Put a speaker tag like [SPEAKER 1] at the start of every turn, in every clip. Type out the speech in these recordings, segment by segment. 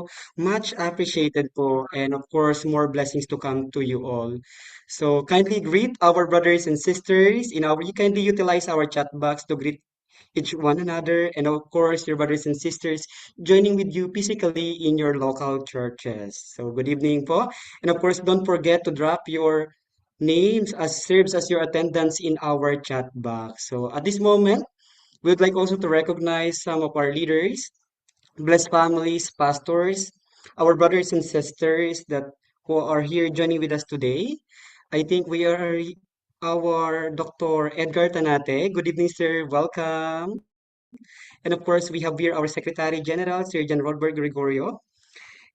[SPEAKER 1] So, much appreciated po. And of course, more blessings to come to you all. So, kindly greet our brothers and sisters you kindly utilize our chat box to greet each one another, and of course, your brothers and sisters joining with you physically in your local churches. So, good evening po. And of course, don't forget to drop your names as serves as your attendance in our chat box. So, at this moment, we would like also to recognize some of our leaders, blessed families, pastors, our brothers and sisters that who are here joining with us today. I think we are our Dr. Edgar Tanate. Good evening, sir. Welcome. And of course, we have here our Secretary General, Surgeon Rodberg Gregorio,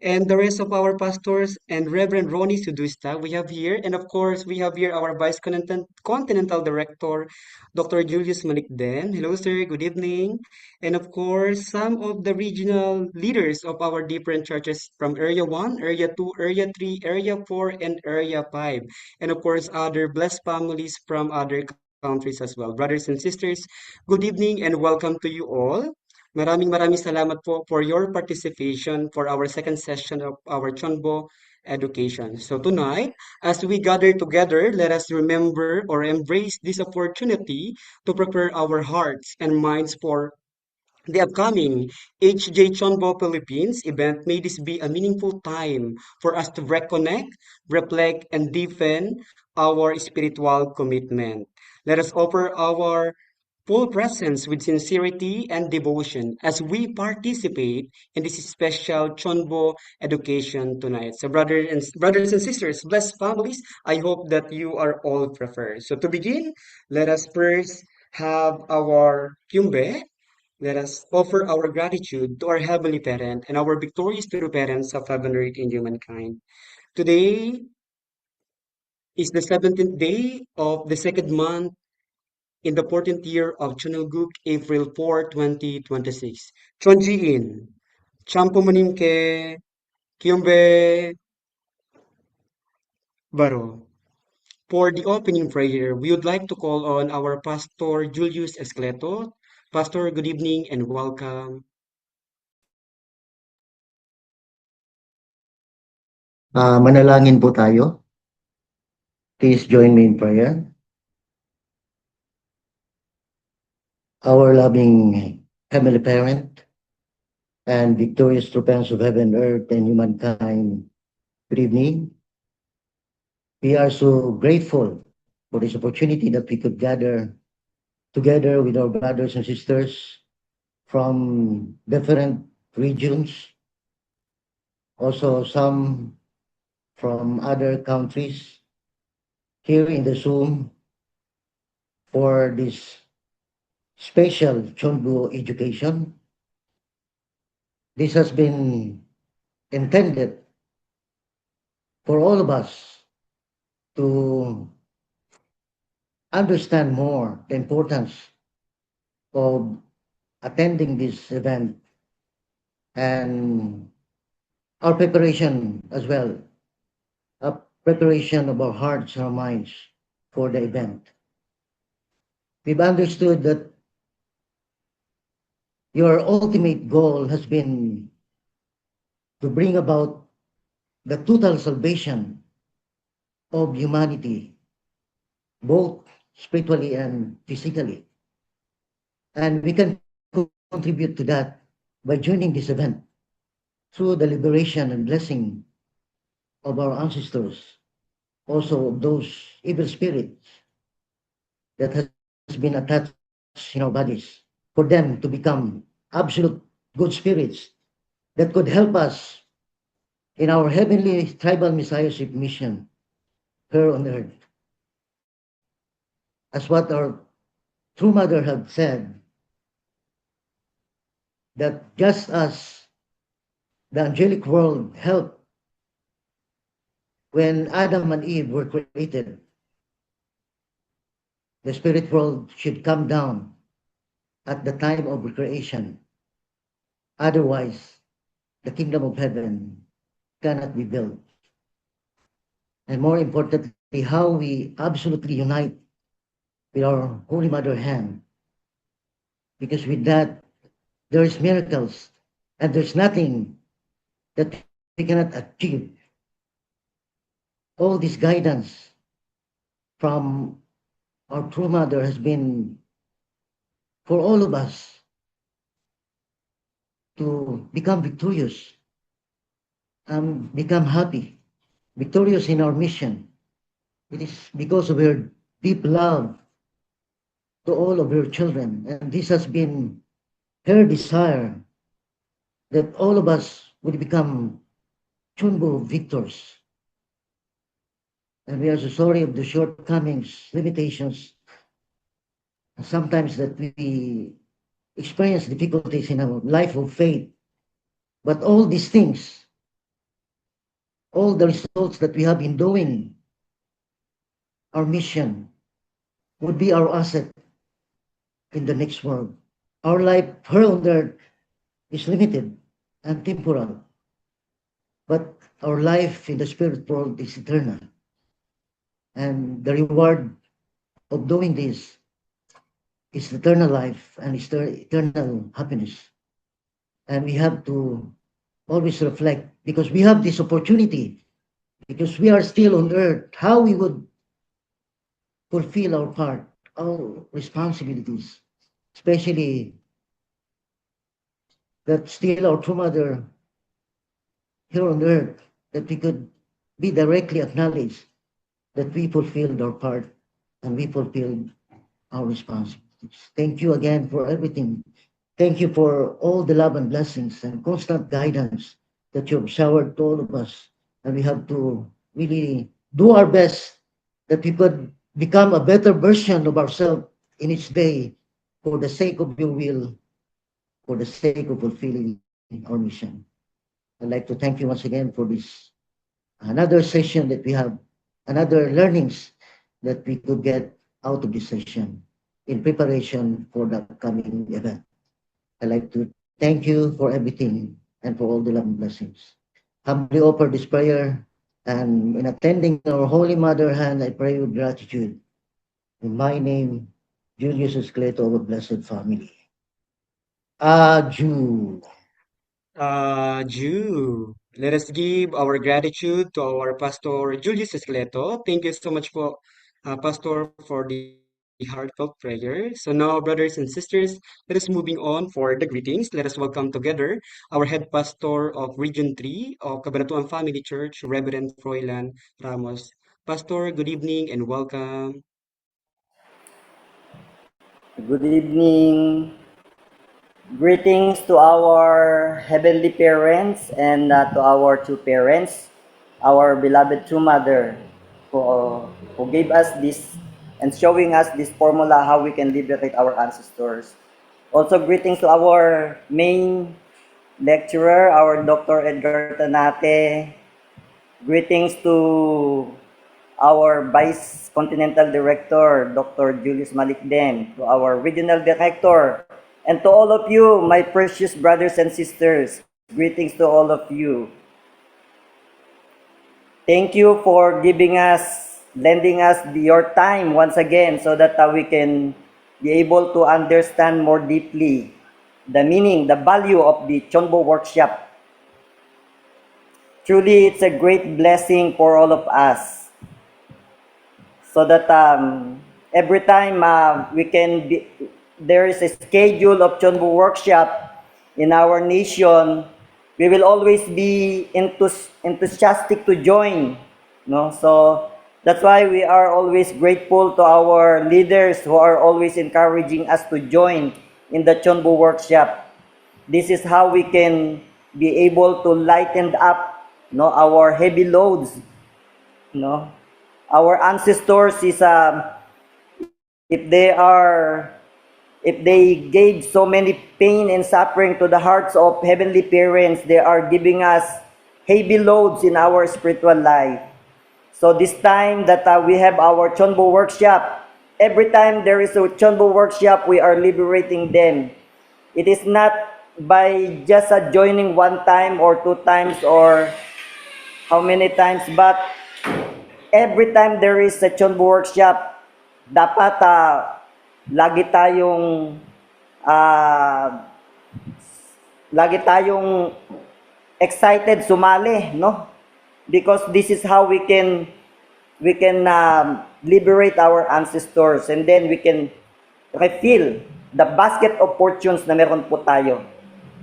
[SPEAKER 1] and the rest of our pastors and Reverend Ronnie Sudusta we have here. And of course, we have here our Vice Continental Director, Dr. Julius Malikden. Hello, sir. Good evening. And of course, some of the regional leaders of our different churches from Area 1, Area 2, Area 3, Area 4, and Area 5. And of course, other blessed families from other countries as well. Brothers and sisters, good evening and welcome to you all. Maraming salamat po for your participation for our second session of our Chonbo education. So tonight, as we gather together, let us remember or embrace this opportunity to prepare our hearts and minds for the upcoming HJ Chonbo Philippines event. May this be a meaningful time for us to reconnect, reflect, and deepen our spiritual commitment. Let us offer our full presence with sincerity and devotion as we participate in this special Chonbo education tonight. So, brothers and sisters, blessed families, I hope that you are all prepared. So, to begin, let us first have our Kyumbe. Let us offer our gratitude to our Heavenly Parent and our victorious true parents of heaven, earth, and humankind. Today is the 17th day of the second month in the 14th year of Chunilguk, April 4, 2026. Chonjiin, Champumanimke, Kyumbe, Baro. For the opening prayer, we would like to call on our Pastor Julius Escleto. Pastor, good evening and welcome.
[SPEAKER 2] Manalangin po tayo. Please join me in prayer. Our loving Heavenly Parent and victorious true parents of heaven, earth, and humankind, good evening. We are so grateful for this opportunity that we could gather together with our brothers and sisters from different regions, also some from other countries here in the Zoom for this special Chonbu education. This has been intended for all of us to understand more the importance of attending this event and our preparation as well, a preparation of our hearts and our minds for the event. We've understood that your ultimate goal has been to bring about the total salvation of humanity, both spiritually and physically. And we can contribute to that by joining this event through the liberation and blessing of our ancestors, also of those evil spirits that has been attached in our bodies, for them to become absolute good spirits that could help us in our heavenly tribal messiahship mission here on earth. As what our true mother had said, that just as the angelic world helped when Adam and Eve were created, the spirit world should come down at the time of creation. Otherwise, the kingdom of heaven cannot be built. And more importantly, how we absolutely unite with our Holy Mother hand. Because with that, there is miracles, and there's nothing that we cannot achieve all this guidance from our true mother has been for all of us to become victorious and become happy, victorious in our mission. It is because of her deep love to all of her children. And this has been her desire that all of us would become Chunbo victors. And we are so sorry of the shortcomings, limitations, sometimes that we experience difficulties in our life of faith. But all these things, all the results that we have in doing our mission would be our asset in the next world. Our life here on earth is limited and temporal, but our life in the spirit world is eternal. And the reward of doing this is eternal life and eternal happiness. And we have to always reflect because we have this opportunity, because we are still on earth, how we would fulfill our part, our responsibilities, especially that still our true mother here on earth, that we could be directly acknowledged that we fulfilled our part and we fulfilled our responsibilities. Thank you again for everything. Thank you for all the love and blessings and constant guidance that you have showered to all of us. And we have to really do our best that we could become a better version of ourselves in each day for the sake of your will, for the sake of fulfilling our mission. I'd like to thank you once again for this another session that we have, another learnings that we could get out of this session in preparation for the upcoming event. I'd like to thank you for everything and for all the love and blessings. Humbly offer this prayer, and in attending our Holy Mother hand, I pray with gratitude. In my name, Julius Escleto of a Blessed Family. Adieu.
[SPEAKER 1] Jew. Let us give our gratitude to our Pastor Julius Escleto. Thank you so much for Pastor for the heartfelt prayer. So now, brothers and sisters, let us moving on for the greetings. Let us welcome together our head pastor of Region 3 of Cabanatuan Family Church, Reverend Froilan Ramos. Pastor, good evening and welcome.
[SPEAKER 3] Good evening. Greetings to our heavenly parents and to our two parents, our beloved true mother, who gave us this and showing us this formula how we can liberate our ancestors. Also, greetings to our main lecturer, our Dr. Edgar Tanate. Greetings to our Vice Continental Director, Dr. Julius Malikden, to our Regional Director, and to all of you, my precious brothers and sisters. Greetings to all of you. Thank you for lending us your time once again so that we can be able to understand more deeply the meaning, the value of the Chonbo workshop. Truly, it's a great blessing for all of us. So that every time there is a schedule of Chonbu workshop in our nation, we will always be enthusiastic to join. No, so that's why we are always grateful to our leaders who are always encouraging us to join in the Chonbu workshop. This is how we can be able to lighten up, our heavy loads, no. Our ancestors is if they are if they gave so many pain and suffering to the hearts of heavenly parents, they are giving us heavy loads in our spiritual life. So this time that we have our Chonbo workshop, every time there is a Chonbo workshop, we are liberating them. It is not by just joining one time or two times or how many times, but every time there is a Chonbo workshop, dapat lagi tayong uh, lagi tayong excited sumali, no? Because this is how we can liberate our ancestors, and then we can refill the basket of fortunes na meron po tayo.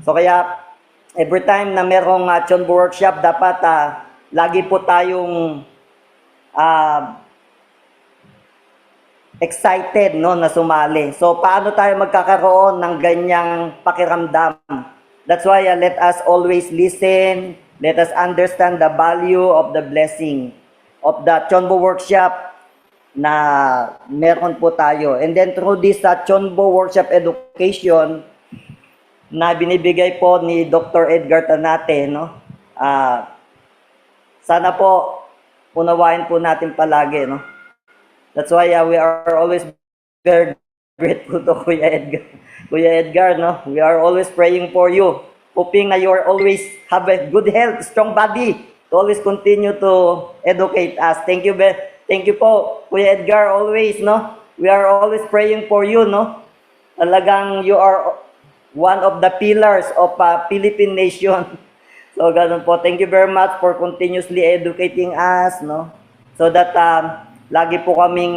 [SPEAKER 3] So kaya every time na merong Chonbo workshop, dapat lagi po tayong ah, excited, no, na sumali. So paano tayo magkakaroon ng ganyang pakiramdam? That's why let us always listen, let us understand the value of the blessing of the Chonbo workshop na meron po tayo. And then through this Chonbo workshop education na binibigay po ni Dr. Edgar Tanate, no? Sana po unawain po natin palagi, no? That's why we are always very grateful to Kuya Edgar. Kuya Edgar, no? We are always praying for you, hoping na you are always have a good health, strong body, to always continue to educate us. Thank you, thank you po, Kuya Edgar, always, no? We are always praying for you, no? Talagang you are one of the pillars of Philippine nation. So, ganun po. Thank you very much for continuously educating us, no? So that lagi po kaming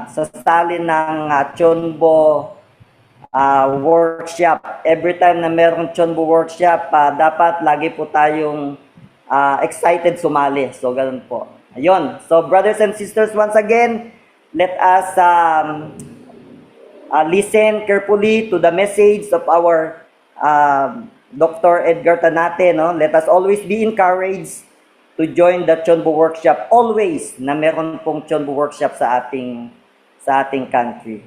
[SPEAKER 3] sasali ng Chonbo workshop. Every time na merong Chonbo workshop, dapat lagi po tayong excited sumali. So, ganun po. Ayun. So, brothers and sisters, once again, let us listen carefully to the message of our Dr. Edgar Tanate, no? Let us always be encouraged to join the Chonbo workshop, always na meron pong Chonbo workshop sa ating country.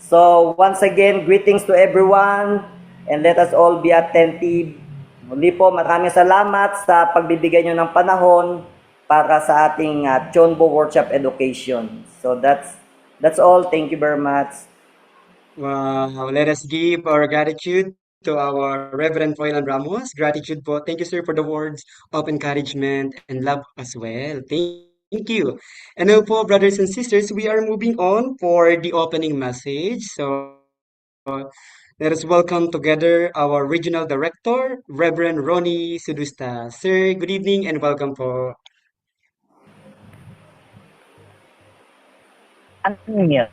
[SPEAKER 3] So once again, greetings to everyone, and let us all be attentive. Muli po, maraming salamat sa pagbibigay nyo ng panahon para sa ating Chonbo workshop education. So that's all. Thank you very much.
[SPEAKER 1] Wow, let us give our gratitude to our Reverend Froilan Ramos. Gratitude po. Thank you, sir, for the words of encouragement and love as well. Thank you. And now po, brothers and sisters, we are moving on for the opening message. So let us welcome together our Regional Director, Reverend Ronnie Sudusta. Sir, good evening and welcome po.
[SPEAKER 4] Ano yun?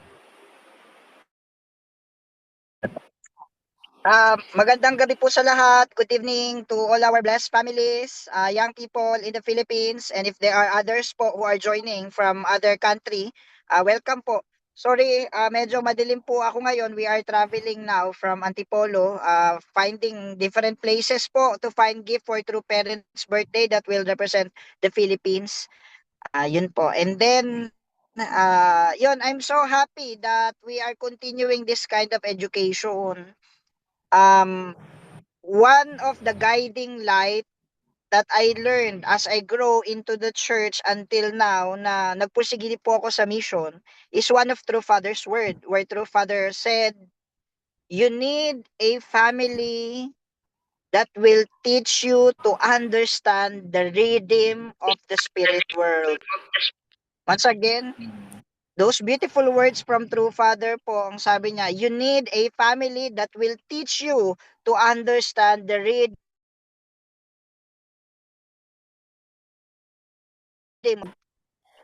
[SPEAKER 4] Magandang gabi po sa lahat. Good evening to all our blessed families, young people in the Philippines, and if there are others po who are joining from other country, welcome po. Sorry, medyo madilim po ako ngayon. We are traveling now from Antipolo, finding different places po to find gift for true parents' birthday that will represent the Philippines. Yun po. And then, yun, I'm so happy that we are continuing this kind of education. One of the guiding light that I learned as I grow into the church until now na nagpursige po ako sa mission is one of True Father's word, where True Father said, you need a family that will teach you to understand the rhythm of the spirit world. Once again, those beautiful words from True Father po, ang sabi niya, you need a family that will teach you to understand the rhythm.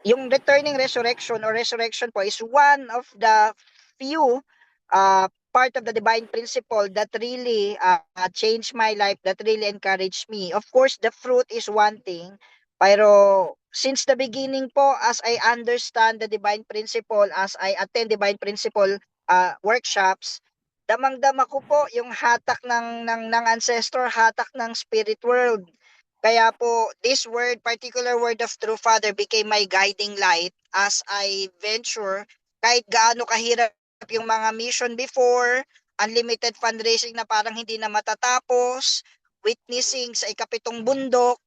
[SPEAKER 4] Yung returning resurrection or resurrection po is one of the few part of the divine principle that really changed my life, that really encouraged me. Of course, the fruit is one thing, pero since the beginning po, as I understand the divine principle, as I attend divine principle workshops, damang-dama ko po yung hatak ng ancestor, hatak ng spirit world. Kaya po, this word, particular word of True Father became my guiding light as I venture kahit gaano kahirap yung mga mission before, unlimited fundraising na parang hindi na matatapos, witnessing sa ikapitong bundok,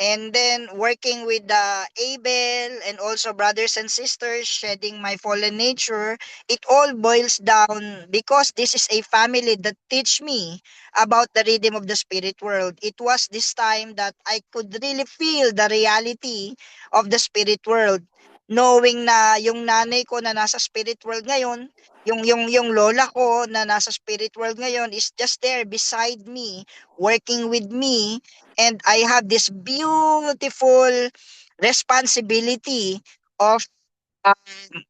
[SPEAKER 4] and then working with the Abel and also brothers and sisters shedding my fallen nature. It all boils down because this is a family that teach me about the rhythm of the spirit world. It was this time that I could really feel the reality of the spirit world. knowing na yung nanay ko na nasa spirit world ngayon, yung lola ko na nasa spirit world ngayon is just there beside me, working with me, and I have this beautiful responsibility of um,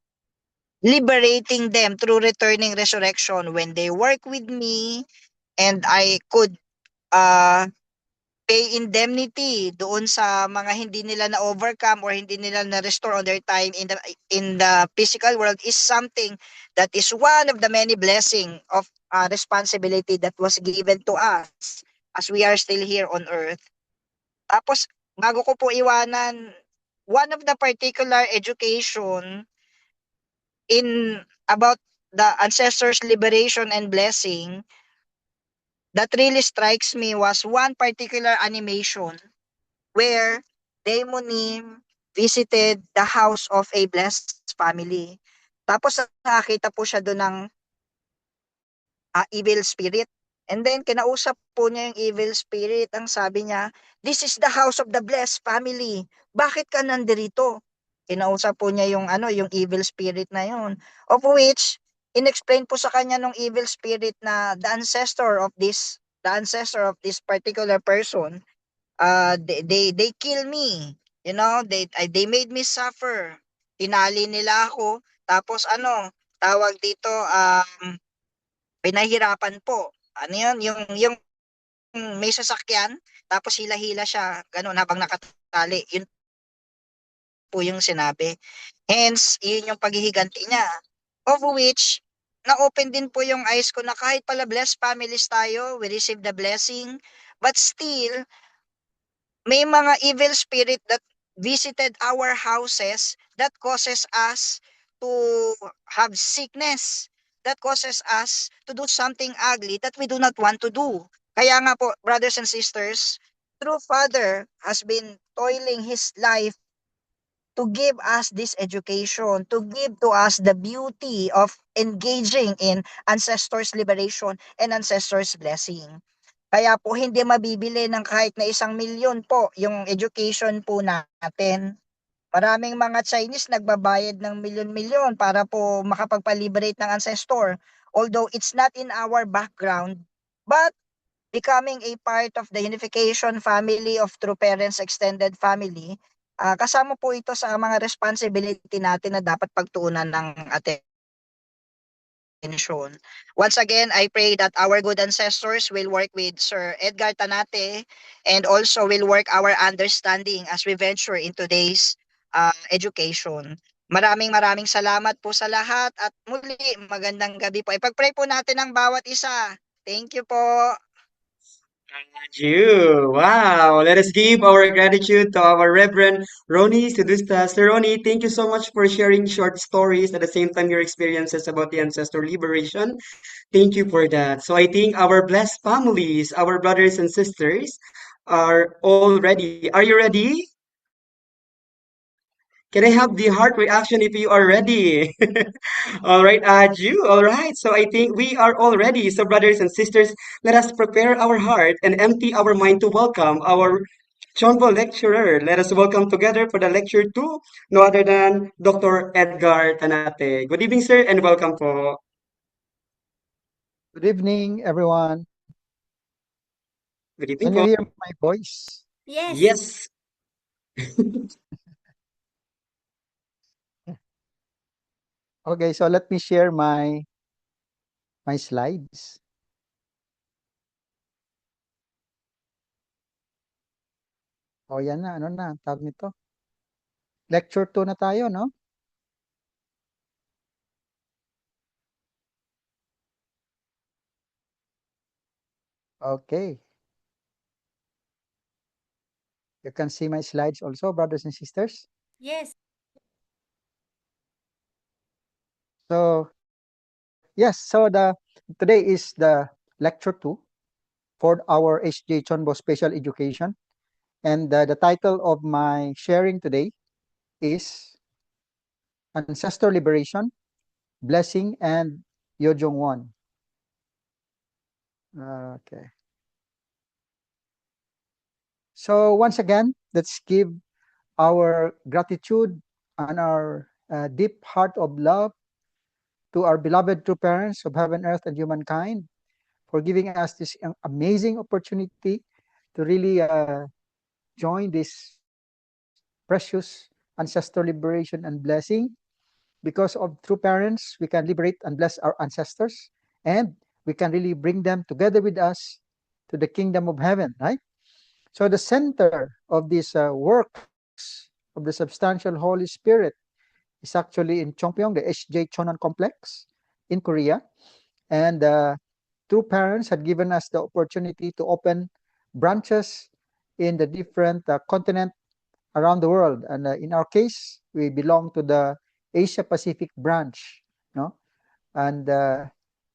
[SPEAKER 4] liberating them through returning resurrection when they work with me, and I could uh pay indemnity doon sa mga hindi nila na overcome or hindi nila na restore on their time in the physical world is something that is one of the many blessing of responsibility that was given to us as we are still here on earth. Tapos bago ko po iwanan, one of the particular education in about the ancestors liberation and blessing that really strikes me was one particular animation where Daimonim visited the house of a blessed family. Tapos nakakita po siya doon ng evil spirit. And then kinausap po niya yung evil spirit. Ang sabi niya, "This is the house of the blessed family. Bakit ka nandirito?" Kinausap po niya yung yung evil spirit na yun. Of which inexplain po sa kanya ng evil spirit na the ancestor of this particular person, they kill me, they made me suffer, tinali nila ako, tapos tawag dito, pinahirapan po, ano yun, yung may sasakyan tapos hila-hila siya ganun habang nakatali, yun po yung sinabi, hence yun yung paghihiganti niya, of which na-open din po yung eyes ko na kahit pala blessed families tayo, we receive the blessing, but still may mga evil spirit that visited our houses that causes us to have sickness, that causes us to do something ugly that we do not want to do. Kaya nga po, brothers and sisters, true Father has been toiling his life to give us this education, to give to us the beauty of engaging in ancestors' liberation and ancestors' blessing. Kaya po hindi mabibili ng kahit na 1,000,000 po yung education po natin. Maraming mga Chinese nagbabayad ng milyon-milyon para po makapagpa-liberate ng ancestor. Although it's not in our background, but becoming a part of the unification family of true parents extended family, kasama po ito sa mga responsibility natin na dapat pagtuunan ng atensyon. Once again, I pray that our good ancestors will work with Sir Edgar Tanate and also will work our understanding as we venture in today's education. Maraming salamat po sa lahat at muli magandang gabi po. Ipag-pray po natin ang bawat isa. Thank you po.
[SPEAKER 1] You. Wow. Let us give our gratitude to our Reverend Roni Sedusta. Sir Roni, thank you so much for sharing short stories at the same time your experiences about the ancestor liberation. Thank you for that. So I think our blessed families, our brothers and sisters are all ready. Are you ready? Can I have the heart reaction if you are ready? All right, Ju. All right. So I think we are all ready. So, brothers and sisters, let us prepare our heart and empty our mind to welcome our Chonbo lecturer. Let us welcome together for the lecture two, no other than Dr. Edgar Tanate. Good evening, sir, and welcome po.
[SPEAKER 5] Good evening, everyone.
[SPEAKER 1] Good evening
[SPEAKER 5] Can you
[SPEAKER 1] po.
[SPEAKER 5] hear my voice?
[SPEAKER 6] Yes.
[SPEAKER 1] Yes.
[SPEAKER 5] Okay, so let me share my slides. O yan na, ano na, tawag nito. Lecture 2 na tayo, no? Okay. You can see my slides also, brothers and sisters.
[SPEAKER 6] Yes.
[SPEAKER 5] So, yes, so today is the lecture 2 for our HJ Chonbo Special Education. And the title of my sharing today is Ancestor Liberation, Blessing, and Yojong Won. Okay. So once again, let's give our gratitude and our deep heart of love to our beloved true parents of heaven, earth, and humankind for giving us this amazing opportunity to really join this precious ancestor liberation and blessing. Because of true parents, we can liberate and bless our ancestors, and we can really bring them together with us to the kingdom of heaven, right? So the center of these works of the substantial Holy Spirit is actually in Chongpyeong, the SJ Chonan complex in Korea. And true parents had given us the opportunity to open branches in the different continent around the world. And in our case, we belong to the Asia Pacific branch, no? And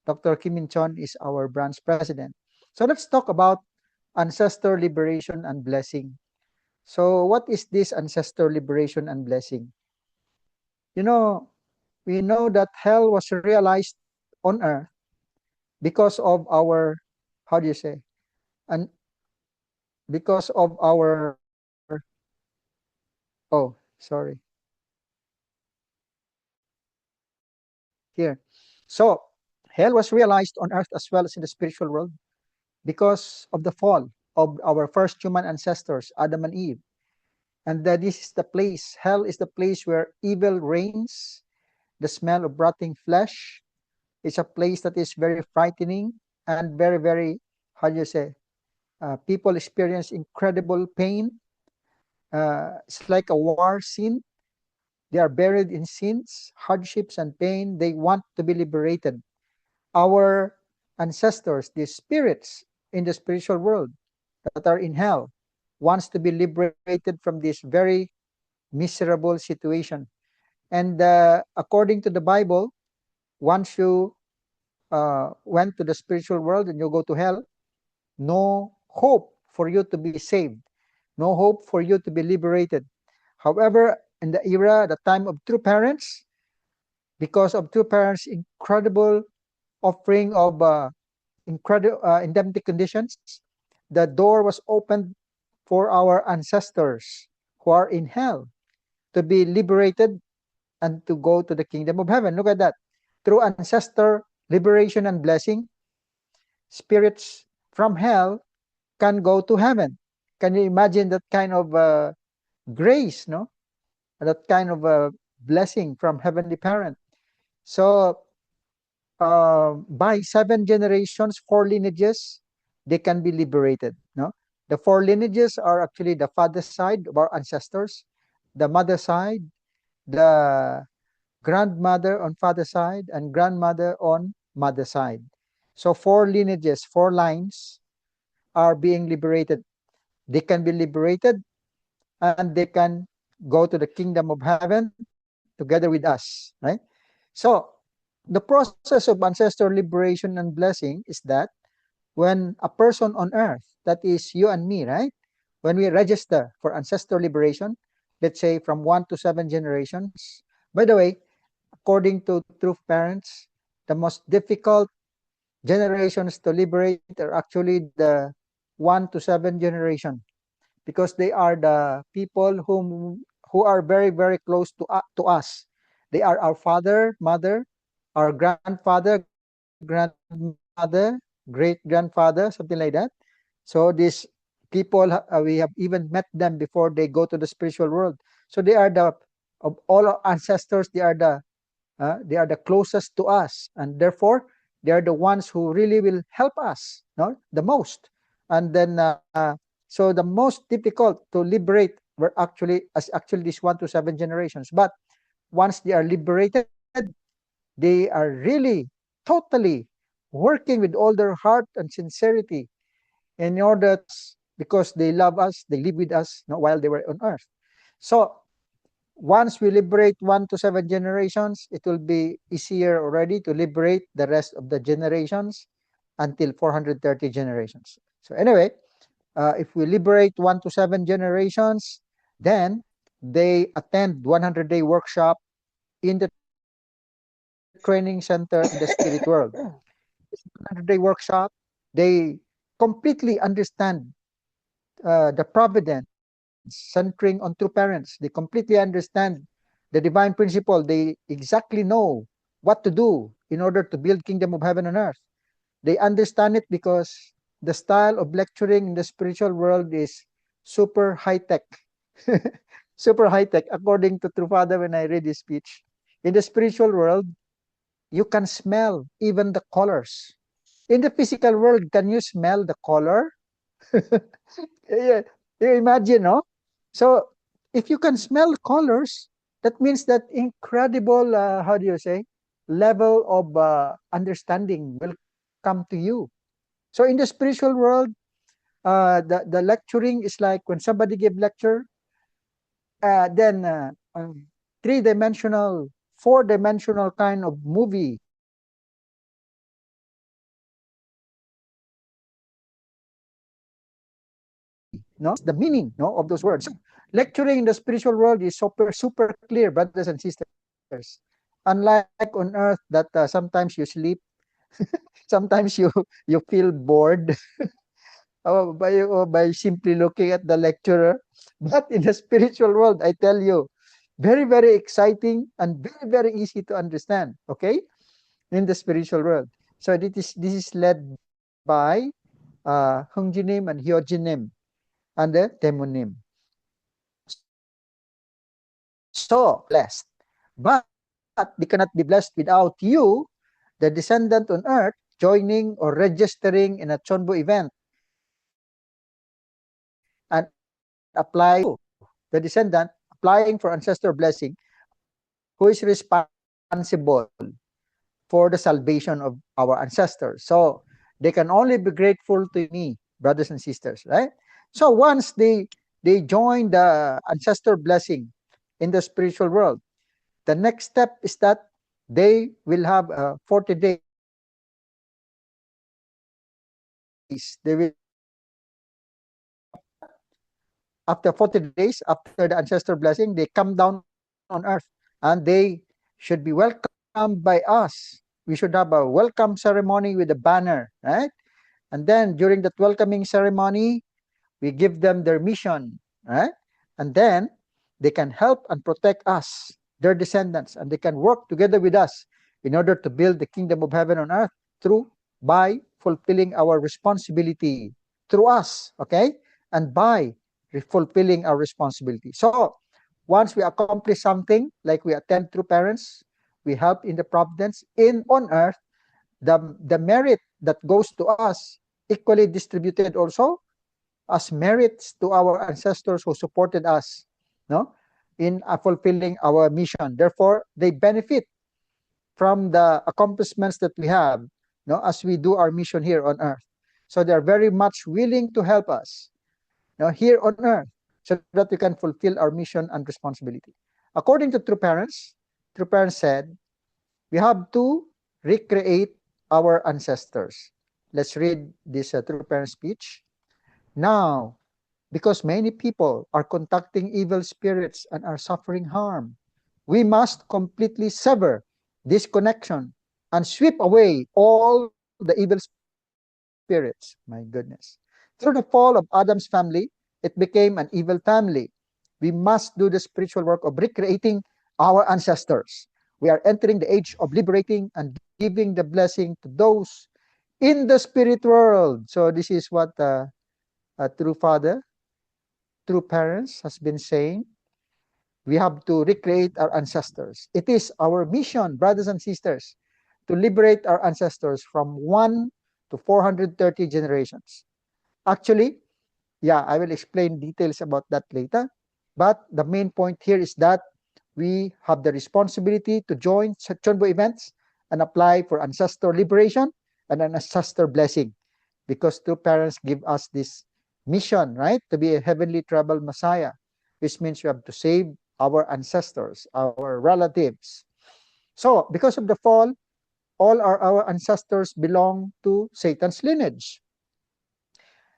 [SPEAKER 5] Dr. Kim In Chon is our branch president. So let's talk about ancestor liberation and blessing. So what is this ancestor liberation and blessing? You know, we know that hell was realized on earth because of our, how do you say, and because of our, oh, sorry, here. So hell was realized on earth as well as in the spiritual world because of the fall of our first human ancestors, Adam and Eve. And that this is the place, hell is the place where evil reigns, the smell of rotting flesh. It's a place that is very frightening and very, very, how do you say, people experience incredible pain. It's like a war scene. They are buried in sins, hardships, and pain. They want to be liberated. Our ancestors, the spirits in the spiritual world that are in hell, wants to be liberated from this very miserable situation. And according to the Bible, once you went to the spiritual world and you go to hell, no hope for you to be saved, no hope for you to be liberated. However, in the era, the time of true parents, because of true parents' incredible offering of incredible indemnity conditions, the door was opened for our ancestors who are in hell to be liberated and to go to the kingdom of heaven. Look at that. Through ancestor liberation and blessing, spirits from hell can go to heaven. Can you imagine that kind of grace, no? That kind of blessing from heavenly parent. So by 7 generations, 4 lineages, they can be liberated. No, the 4 lineages are actually the father side of our ancestors, the mother side, the grandmother on father side, and grandmother on mother side. So 4 lineages, 4 lines are being liberated. They can be liberated and they can go to the kingdom of heaven together with us, right? So the process of ancestor liberation and blessing is that when a person on earth, that is you and me, right? When we register for ancestor liberation, let's say from 1 to 7 generations. By the way, according to true parents, the most difficult generations to liberate are actually the 1 to 7 generation, because they are the people who are very, very close to us. They are our father, mother, our grandfather, grandmother, great grandfather, something like that. So these people, we have even met them before they go to the spiritual world. So they are the of all our ancestors. They are the closest to us, and therefore they are the ones who really will help us, no, the most. And then so the most difficult to liberate were actually these 1 to 7 generations. But once they are liberated, they are really totally working with all their heart and sincerity in order, because they love us, they live with us, no, while they were on earth. So once we liberate 1 to 7 generations, it will be easier already to liberate the rest of the generations until 430 generations. So anyway, if we liberate 1 to 7 generations, then they attend 100-day workshop in the training center in the spirit world. 100-day workshop, they completely understand the providence centering on true parents. They completely understand the divine principle, they exactly know what to do in order to build kingdom of heaven on earth. They understand it because the style of lecturing in the spiritual world is super high tech. Super high tech, according to True Father when I read his speech. In the spiritual world, you can smell even the colors. In the physical world, can you smell the color? Yeah, you imagine, no? So if you can smell colors, that means that incredible, how do you say, level of understanding will come to you. So in the spiritual world, the lecturing is like when somebody give lecture, then three-dimensional, four-dimensional kind of movie. No, the meaning, no, of those words. Lecturing in the spiritual world is super clear, brothers and sisters. Unlike on earth that sometimes you sleep, sometimes you feel bored by simply looking at the lecturer. But in the spiritual world, I tell you, very exciting and very easy to understand. Okay, in the spiritual world. So this is led by Hungjinim and Hyojinim and the Temunim. So blessed. But they cannot be blessed without you, the descendant on earth, joining or registering in a Chonbo event and apply the descendant applying for ancestor blessing, who is responsible for the salvation of our ancestors. So they can only be grateful to me, brothers and sisters, right? So once they join the ancestor blessing in the spiritual world, the next step is that they will have 40 days. They will, after 40 days, after the ancestor blessing, they come down on earth and they should be welcomed by us. We should have a welcome ceremony with a banner, right? And then during that welcoming ceremony, we give them their mission, right? And then they can help and protect us, their descendants, and they can work together with us in order to build the kingdom of heaven on earth through by fulfilling our responsibility through us, okay? And by fulfilling our responsibility. So once we accomplish something, like we attend through parents, we help in the providence in on earth, the merit that goes to us equally distributed also as merits to our ancestors who supported us, no, in fulfilling our mission. Therefore, they benefit from the accomplishments that we have, no, as we do our mission here on earth. So they are very much willing to help us, no, here on earth, so that we can fulfill our mission and responsibility. According to True Parents said, we have to recreate our ancestors. Let's read this True Parents speech. Now, because many people are contacting evil spirits and are suffering harm, we must completely sever this connection and sweep away all the evil spirits. My goodness. Through the fall of Adam's family, it became an evil family. We must do the spiritual work of recreating our ancestors. We are entering the age of liberating and giving the blessing to those in the spirit world. So this is what True Father, True Parents has been saying. We have to recreate our ancestors. It is our mission, brothers and sisters, to liberate our ancestors from 1 to 430 generations. Actually, yeah, I will explain details about that later. But the main point here is that we have the responsibility to join Chonbo events and apply for ancestor liberation and an ancestor blessing, because True Parents give us this mission, right, to be a heavenly travel Messiah, which means we have to save our ancestors, our relatives. So because of the fall, all our ancestors belong to Satan's lineage.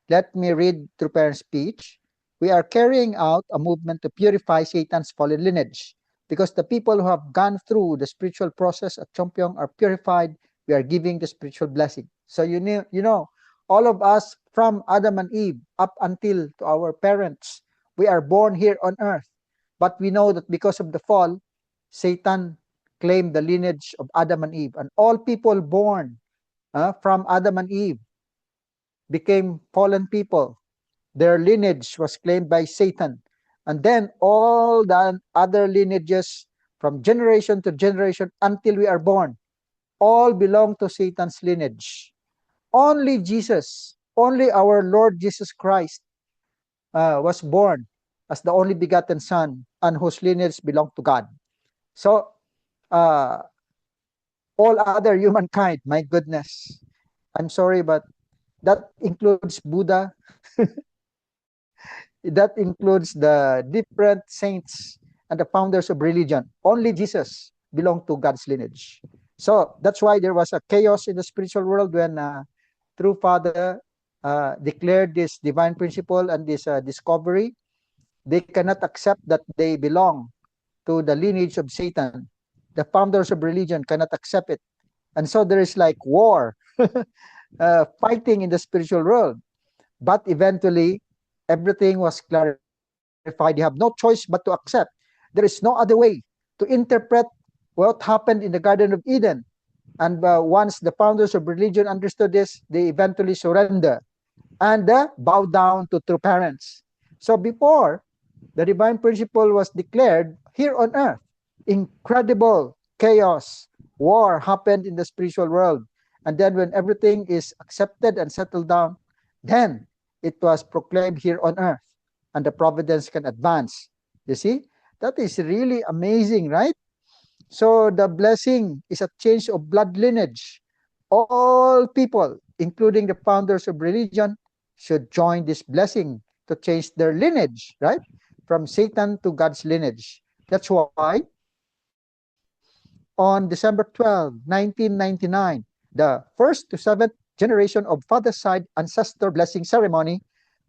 [SPEAKER 5] Let me read True Parents' speech. We are carrying out a movement to purify Satan's fallen lineage. Because the people who have gone through the spiritual process at Chompeong are purified, we are giving the spiritual blessing. So you know, all of us from Adam and Eve up until to our parents, we are born here on earth. But we know that because of the fall, Satan claimed the lineage of Adam and Eve, and all people born from Adam and Eve became fallen people. Their lineage was claimed by Satan. And then all the other lineages from generation to generation until we are born all belong to Satan's lineage. Only Jesus, only our Lord Jesus Christ was born as the only begotten Son and whose lineage belonged to God. So, uh, all other humankind, my goodness, I'm sorry, but that includes Buddha, that includes the different saints and the founders of religion. Only Jesus belonged to God's lineage. So that's why there was a chaos in the spiritual world when True Father declared this divine principle and this discovery. They cannot accept that they belong to the lineage of Satan. The founders of religion cannot accept it. And so there is like war, fighting in the spiritual world. But eventually, everything was clarified. You have no choice but to accept. There is no other way to interpret what happened in the Garden of Eden. And once the founders of religion understood this, they eventually surrender and bow down to true parents. So before the divine principle was declared here on earth, incredible chaos, war happened in the spiritual world. And then when everything is accepted and settled down, then it was proclaimed here on earth and the providence can advance. You see, that is really amazing, right? So the blessing is a change of blood lineage. All people, including the founders of religion, should join this blessing to change their lineage, right? From Satan to God's lineage. That's why on December 12, 1999, the first to seventh generation of father side ancestor blessing ceremony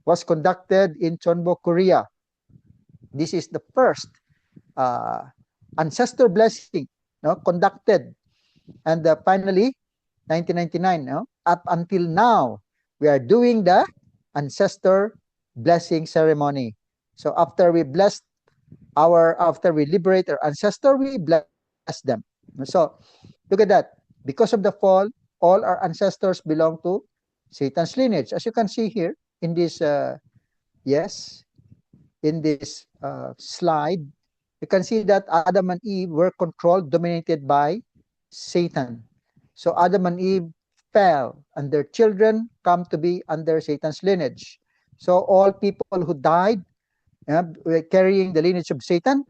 [SPEAKER 5] was conducted in Chonbo, Korea. This is the first ancestor blessing conducted. And finally, 1999, up until now, we are doing the ancestor blessing ceremony. So after we liberate our ancestor, we bless them. So look at that. Because of the fall, all our ancestors belong to Satan's lineage. As you can see here in this, slide, you can see that Adam and Eve were controlled, dominated by Satan. So Adam and Eve fell, and their children come to be under Satan's lineage. So all people who died carrying the lineage of Satan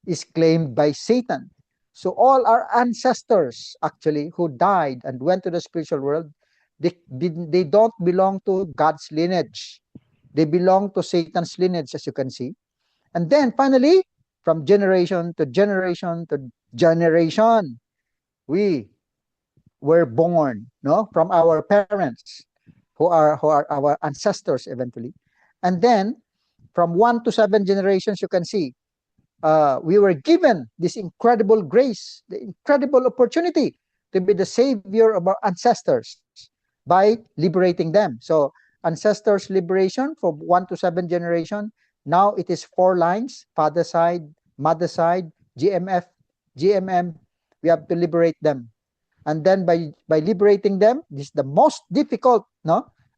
[SPEAKER 5] is claimed by Satan. So all our ancestors actually who died and went to the spiritual world, they don't belong to God's lineage. They belong to Satan's lineage, as you can see. And then finally, from generation to generation to generation, we were born, from our parents, who are our ancestors eventually. And then from 1 to 7 generations, you can see we were given this incredible grace, the incredible opportunity to be the savior of our ancestors by liberating them. So ancestors liberation from 1 to 7 generation. Now it is 4 lines: father side, mother side, GMF, GMM. We have to liberate them. And then by liberating them, this is the most difficult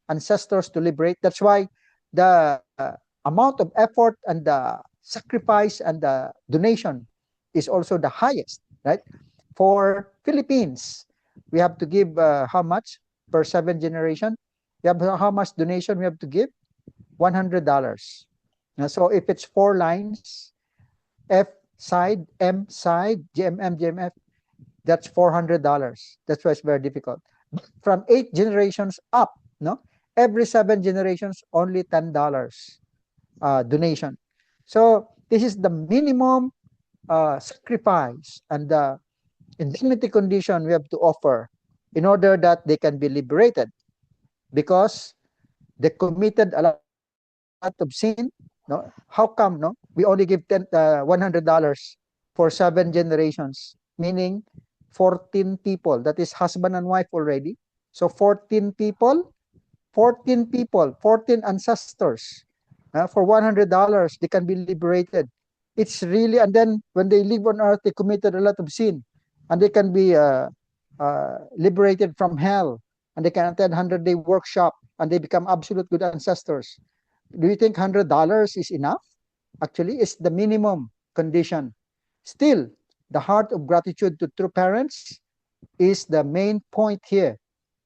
[SPEAKER 5] ancestors to liberate. That's why the amount of effort and the sacrifice and the donation is also the highest, right? For Philippines, we have to give how much per 7 generation? We have how much donation we have to give? $100. So if it's 4 lines, F side, M side, GMM, GMF, that's $400. That's why it's very difficult. But from 8 generations up, every 7 generations, only $10 donation. So this is the minimum sacrifice and the indemnity condition we have to offer in order that they can be liberated, because they committed a lot of sin. How come we only give $100 for 7 generations, meaning 14 people, that is husband and wife already. So 14 people, 14 ancestors, for $100 they can be liberated. It's really, and then when they live on earth, they committed a lot of sin, and they can be liberated from hell, and they can attend 100-day workshop, and they become absolute good ancestors. Do you think $100 is enough? Actually, it's the minimum condition. Still, the heart of gratitude to true parents is the main point here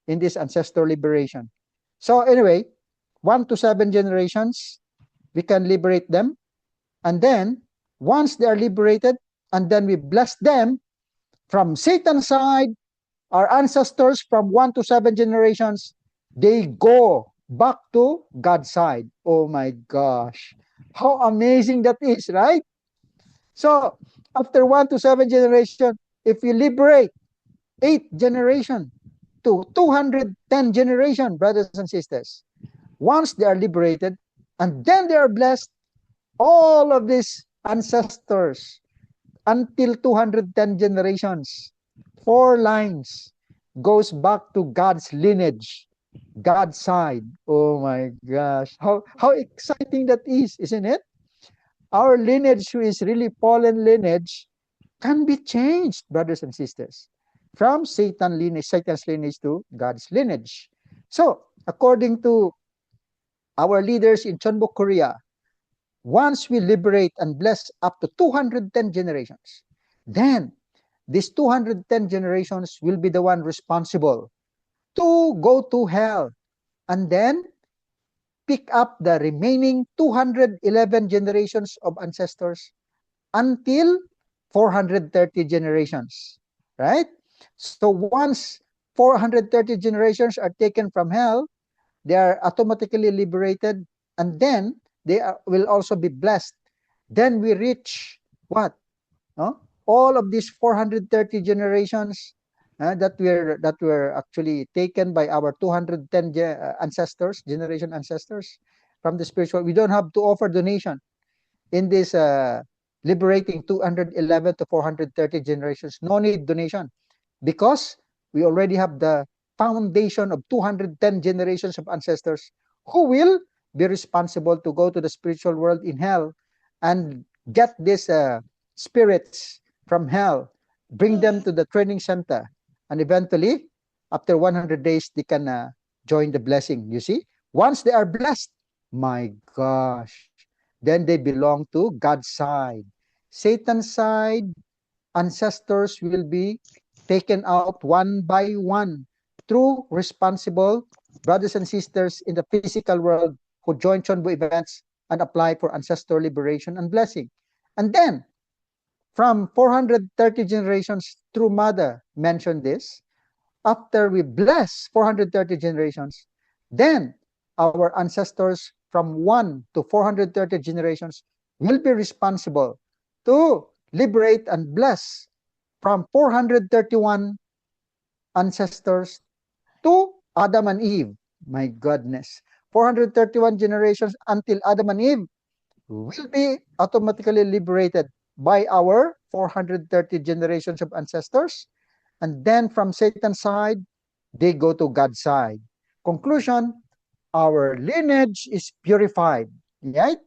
[SPEAKER 5] in this ancestor liberation. So anyway, 1 to 7 generations, we can liberate them. And then, once they are liberated, and then we bless them from Satan's side, our ancestors from 1 to 7 generations, they go back to God's side. Oh my gosh. How amazing that is, right? So, after 1 to 7 generation, if you liberate 8 generation to 210 generation, brothers and sisters, once they are liberated, and then they are blessed, all of these ancestors until 210 generations, 4 lines, goes back to God's lineage, God's side. Oh my gosh. How exciting that is, isn't it? Our lineage, who is really fallen lineage, can be changed, brothers and sisters, from Satan's lineage to God's lineage. So, according to our leaders in Chonbuk, Korea, once we liberate and bless up to 210 generations, then these 210 generations will be the one responsible to go to hell, and then pick up the remaining 211 generations of ancestors until 430 generations, right? So once 430 generations are taken from hell, they are automatically liberated, and then will also be blessed. Then we reach what? No? All of these 430 generations that were actually taken by our 210 ancestors, generation ancestors from the spiritual. We don't have to offer donation in this liberating 211 to 430 generations. No need donation, because we already have the foundation of 210 generations of ancestors who will be responsible to go to the spiritual world in hell and get these spirits from hell, bring them to the training center, and eventually, after 100 days, they can join the blessing. You see, once they are blessed, my gosh, then they belong to God's side. Satan's side, ancestors will be taken out one by one through responsible brothers and sisters in the physical world who join Chonbu events and apply for ancestor liberation and blessing. And then, from 430 generations, through Mother mentioned this, after we bless 430 generations, then our ancestors from 1 to 430 generations will be responsible to liberate and bless from 431 ancestors to Adam and Eve. My goodness. 431 generations until Adam and Eve will be automatically liberated by our 430 generations of ancestors. And then from Satan's side, they go to God's side. Conclusion, our lineage is purified, right?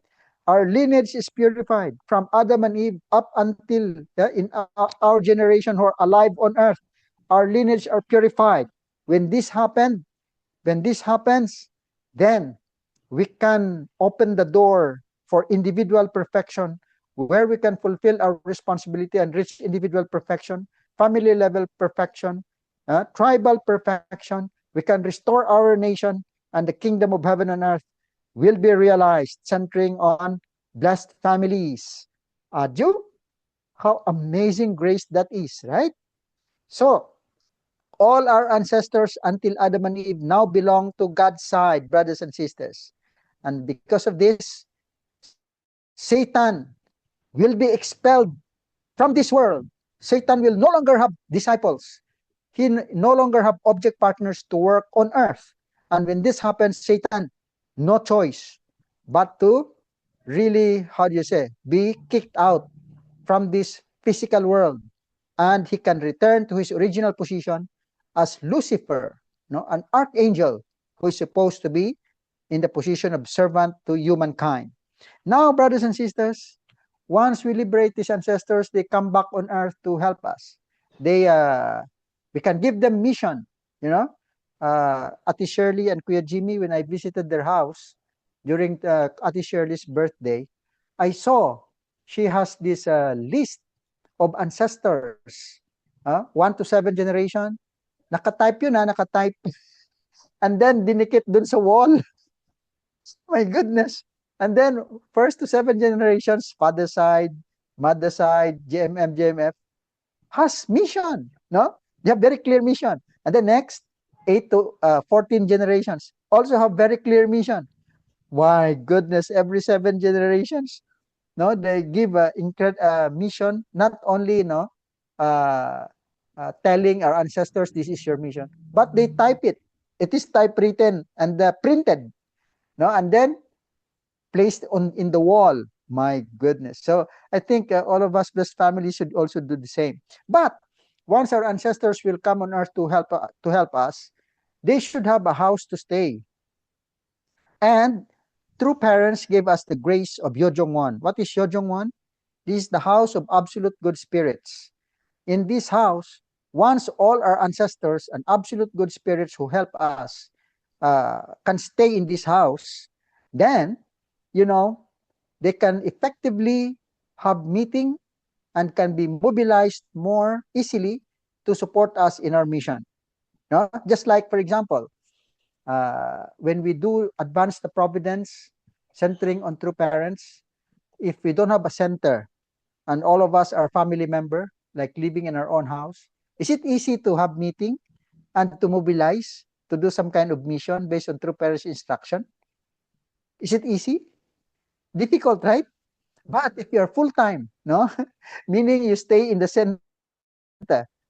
[SPEAKER 5] Our lineage is purified from Adam and Eve up until in our generation who are alive on earth. Our lineage are purified. When this happens, then we can open the door for individual perfection, where we can fulfill our responsibility and reach individual perfection, family level perfection, tribal perfection. We can restore our nation, and the kingdom of heaven and earth will be realized, centering on blessed families. Aju, how amazing grace that is, right? So, all our ancestors until Adam and Eve now belong to God's side, brothers and sisters. And because of this, Satan will be expelled from this world. Satan will no longer have disciples. He no longer have object partners to work on earth. And when this happens, Satan, no choice but to really, be kicked out from this physical world. And he can return to his original position as Lucifer, an archangel who is supposed to be in the position of servant to humankind. Now, brothers and sisters, once we liberate these ancestors, they come back on earth to help us. We can give them mission, you know. Ate Shirley and Kuya Jimmy, when I visited their house during Ate Shirley's birthday, I saw she has this list of ancestors, 1 to 7 generation. Nakatype yun, nakatype. And then dinikit dun sa wall. My goodness. And then first to 7 generations, father side, mother side, GMM, GMF, has mission, no? They have very clear mission. And the next 8 to 14 generations also have very clear mission. My goodness, every 7 generations, no, they give a mission, not only, no, telling our ancestors this is your mission, but they type it. It is typewritten and printed, no, and then placed on in the wall. My goodness. So I think all of us blessed families should also do the same. But once our ancestors will come on earth to help us, they should have a house to stay. And true parents gave us the grace of Yojongwon. What is Yojongwon? This is the house of absolute good spirits. In this house, once all our ancestors and absolute good spirits who help us can stay in this house, then, you know, they can effectively have meeting and can be mobilized more easily to support us in our mission. No? Just like, for example, when we do advance the providence, centering on true parents, if we don't have a center and all of us are family member, like living in our own house, is it easy to have meeting and to mobilize to do some kind of mission based on true parents' instruction? Is it easy? Difficult, right? But if you're full-time, no, meaning you stay in the center,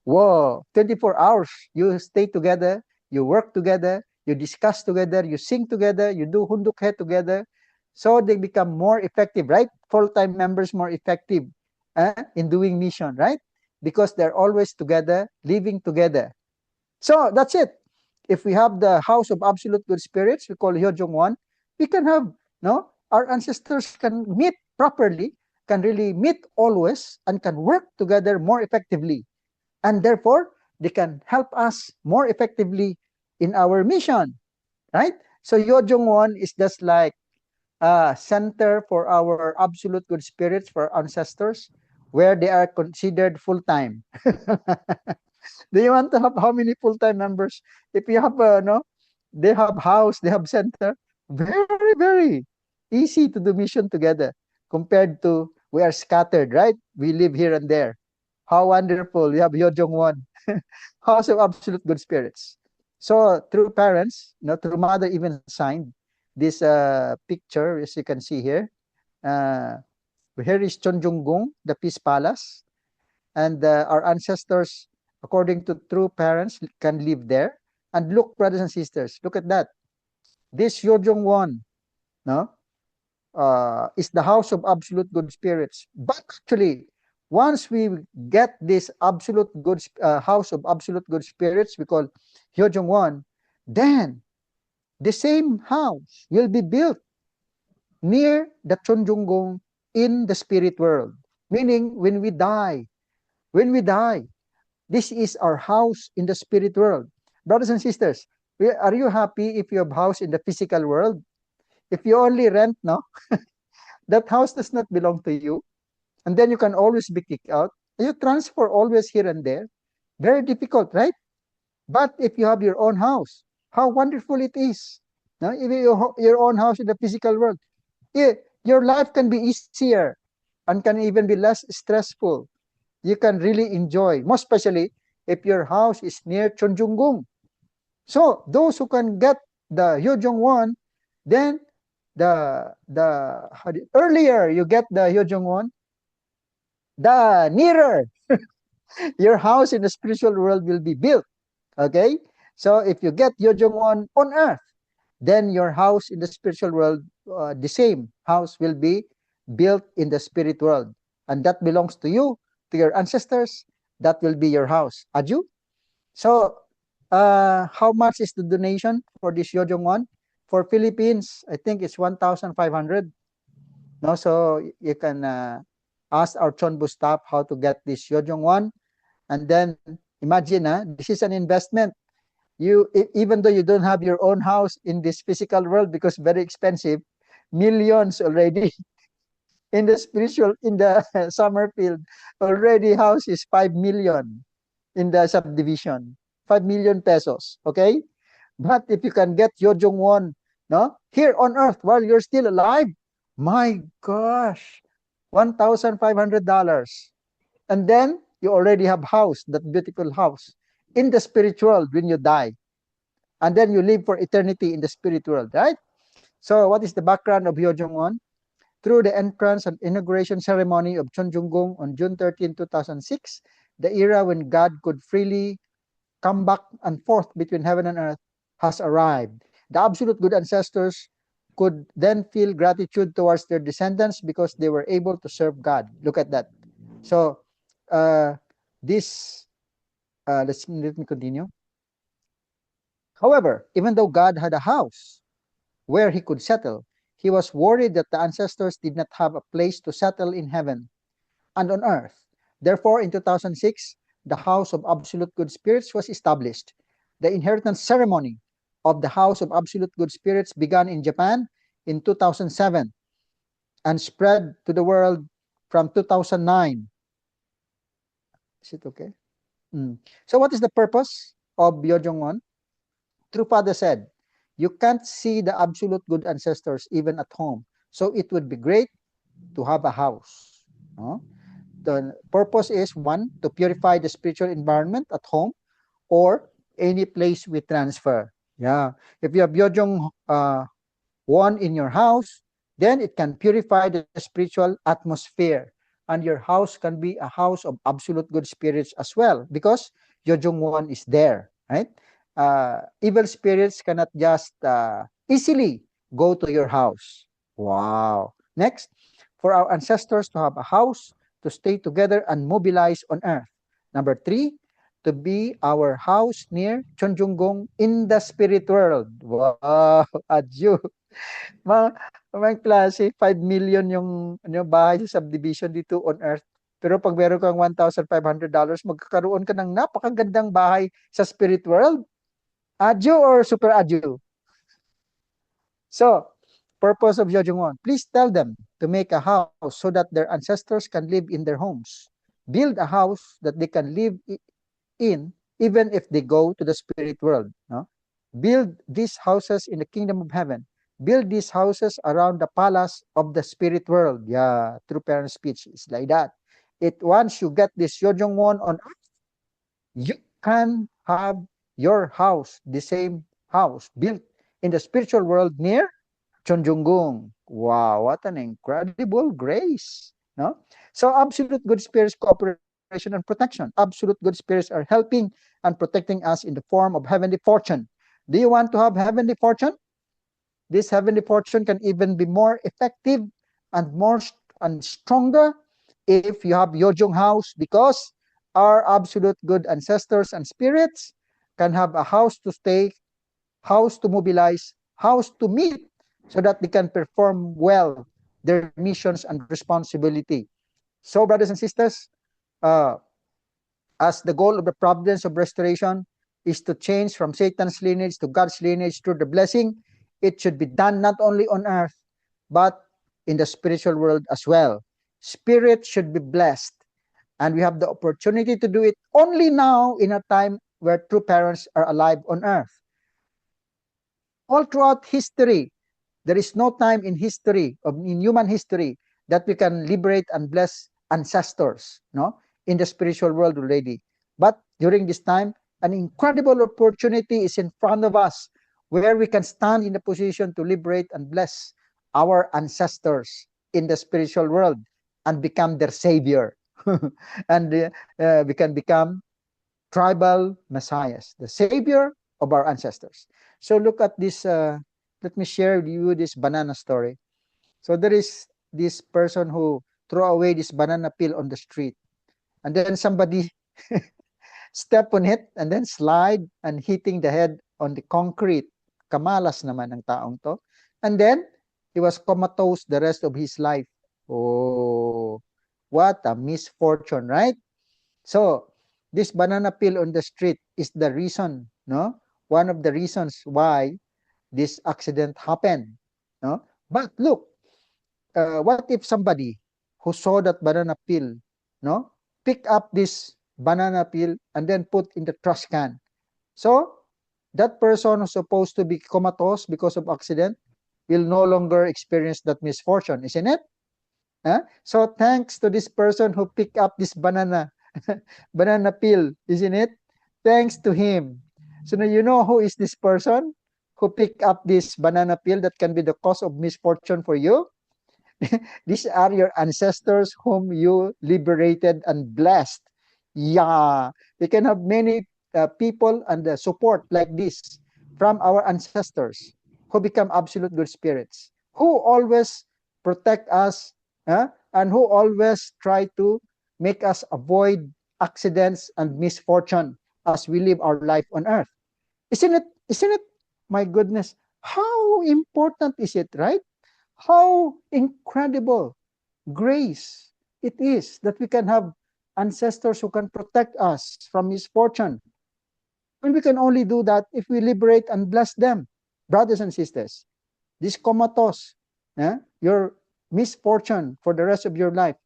[SPEAKER 5] whoa, 24 hours, you stay together, you work together, you discuss together, you sing together, you do hundukhe together, so they become more effective, right? Full-time members more effective in doing mission, right? Because they're always together, living together. So that's it. If we have the house of absolute good spirits, we call Hyojongwon, we can have, no, our ancestors can meet properly, can really meet always, and can work together more effectively. And therefore, they can help us more effectively in our mission, right? So Hyojongwon is just like a center for our absolute good spirits, for our ancestors, where they are considered full-time. Do you want to have how many full-time members? If you have, no, they have house, they have center, very, very easy to do mission together compared to we are scattered, right? We live here and there. How wonderful. You have Hyojongwon, house of absolute good spirits. So through parents, you know, through mother even signed this picture, as you can see here. Here is Chonjunggung, the Peace Palace. And our ancestors, according to true parents, can live there. And look, brothers and sisters, look at that. This Hyojongwon, no, is the house of absolute good spirits. But actually, once we get this absolute good house of absolute good spirits, we call Hyojongwon, then the same house will be built near the Chonjunggong in the spirit world. Meaning, when we die, this is our house in the spirit world. Brothers and sisters, are you happy if you have house in the physical world? If you only rent, no, that house does not belong to you. And then you can always be kicked out. You transfer always here and there. Very difficult, right? But if you have your own house, how wonderful it is. No? If your own house in the physical world, your life can be easier and can even be less stressful. You can really enjoy, most especially if your house is near Chonjunggong. So those who can get the Hyojongwon, then the earlier you get the Hyojongwon, the nearer your house in the spiritual world will be built. Okay? So if you get Hyojongwon on earth, then your house in the spiritual world, the same house will be built in the spirit world. And that belongs to you, to your ancestors. That will be your house. Aju? So, how much is the donation for this Hyojongwon? For Philippines, I think it's 1,500. No, so you can asked our Chonbu staff how to get this Yojongwon. And then imagine, this is an investment. Even though you don't have your own house in this physical world because very expensive, millions already in the summer field already house is 5 million in the subdivision, 5 million pesos. Okay, but if you can get Yojongwon, no, here on earth while you're still alive, my gosh, $1,500, and then you already have house, that beautiful house in the spirit world when you die, and then you live for eternity in the spirit world, right? So what is the background of Yojongwon? Through the entrance and inauguration ceremony of Chonjungung on June 13, 2006, the era when God could freely come back and forth between heaven and earth has arrived. The absolute good ancestors could then feel gratitude towards their descendants because they were able to serve God. Look at that. So, this, let me continue. However, even though God had a house where he could settle, he was worried that the ancestors did not have a place to settle in heaven and on earth. Therefore, in 2006, the House of Absolute Good Spirits was established. The inheritance ceremony of the House of Absolute Good Spirits began in Japan in 2007 and spread to the world from 2009. Is it okay? So what is the purpose of Yojongwon? True Father said, you can't see the absolute good ancestors even at home. So it would be great to have a house. The purpose is, one, to purify the spiritual environment at home or any place we transfer. Yeah. If you have Yojong Won in your house, then it can purify the spiritual atmosphere. And your house can be a house of absolute good spirits as well because Yojong Won is there, right? Evil spirits cannot just easily go to your house. Wow. Next, for our ancestors to have a house, to stay together and mobilize on earth. Number 3, to be our house near Chonjunggong in the spirit world. Wow, adyo. Mga klase, 5 million yung bahay sa subdivision dito on earth. Pero pag meron kang $1,500, magkakaroon ka ng napakagandang bahay sa spirit world. Adyo or super adyo? So, purpose of Yojongwon, please tell them to make a house so that their ancestors can live in their homes. Build a house that they can live in even if they go to the spirit world. No? Build these houses in the kingdom of heaven. Build these houses around the palace of the spirit world. Yeah, true parent speech is like that. Once you get this Yojongwon on earth, you can have your house, the same house, built in the spiritual world near Chonjungung. Wow, what an incredible grace. No? So absolute good spirits cooperation and protection. Absolute good spirits are helping and protecting us in the form of heavenly fortune. Do you want to have heavenly fortune? This heavenly fortune can even be more effective and more and stronger if you have Yojong house because our absolute good ancestors and spirits can have a house to stay, house to mobilize, house to meet so that they can perform well their missions and responsibility. So, brothers and sisters, as the goal of the providence of restoration is to change from Satan's lineage to God's lineage through the blessing, it should be done not only on earth, but in the spiritual world as well. Spirit should be blessed. And we have the opportunity to do it only now in a time where true parents are alive on earth. All throughout history, there is no time in history, in human history, that we can liberate and bless ancestors, no, in the spiritual world already. But during this time, an incredible opportunity is in front of us where we can stand in the position to liberate and bless our ancestors in the spiritual world and become their savior. And we can become tribal messiahs, the savior of our ancestors. So look at this. Let me share with you this banana story. So there is this person who threw away this banana peel on the street, and then somebody step on it and then slide and hitting the head on the concrete. Kamalas naman ng taong to. And then he was comatose the rest of his life. Oh, What a misfortune, right? So this banana peel on the street is the reason, no? One of the reasons why this accident happened, no? But look, what if somebody who saw that banana peel, no, pick up this banana peel and then put in the trash can? So that person who's supposed to be comatose because of accident will no longer experience that misfortune, isn't it? Huh? So thanks to this person who picked up this banana banana peel, isn't it? Thanks to him. So now you know who is this person who picked up this banana peel that can be the cause of misfortune for you? These are your ancestors whom you liberated and blessed. Yeah, we can have many people and support like this from our ancestors who become absolute good spirits, who always protect us, and who always try to make us avoid accidents and misfortune as we live our life on earth. Isn't it? Isn't it? My goodness, how important is it, right? How incredible grace it is that we can have ancestors who can protect us from misfortune. And we can only do that if we liberate and bless them. Brothers and sisters, this comatose, your misfortune for the rest of your life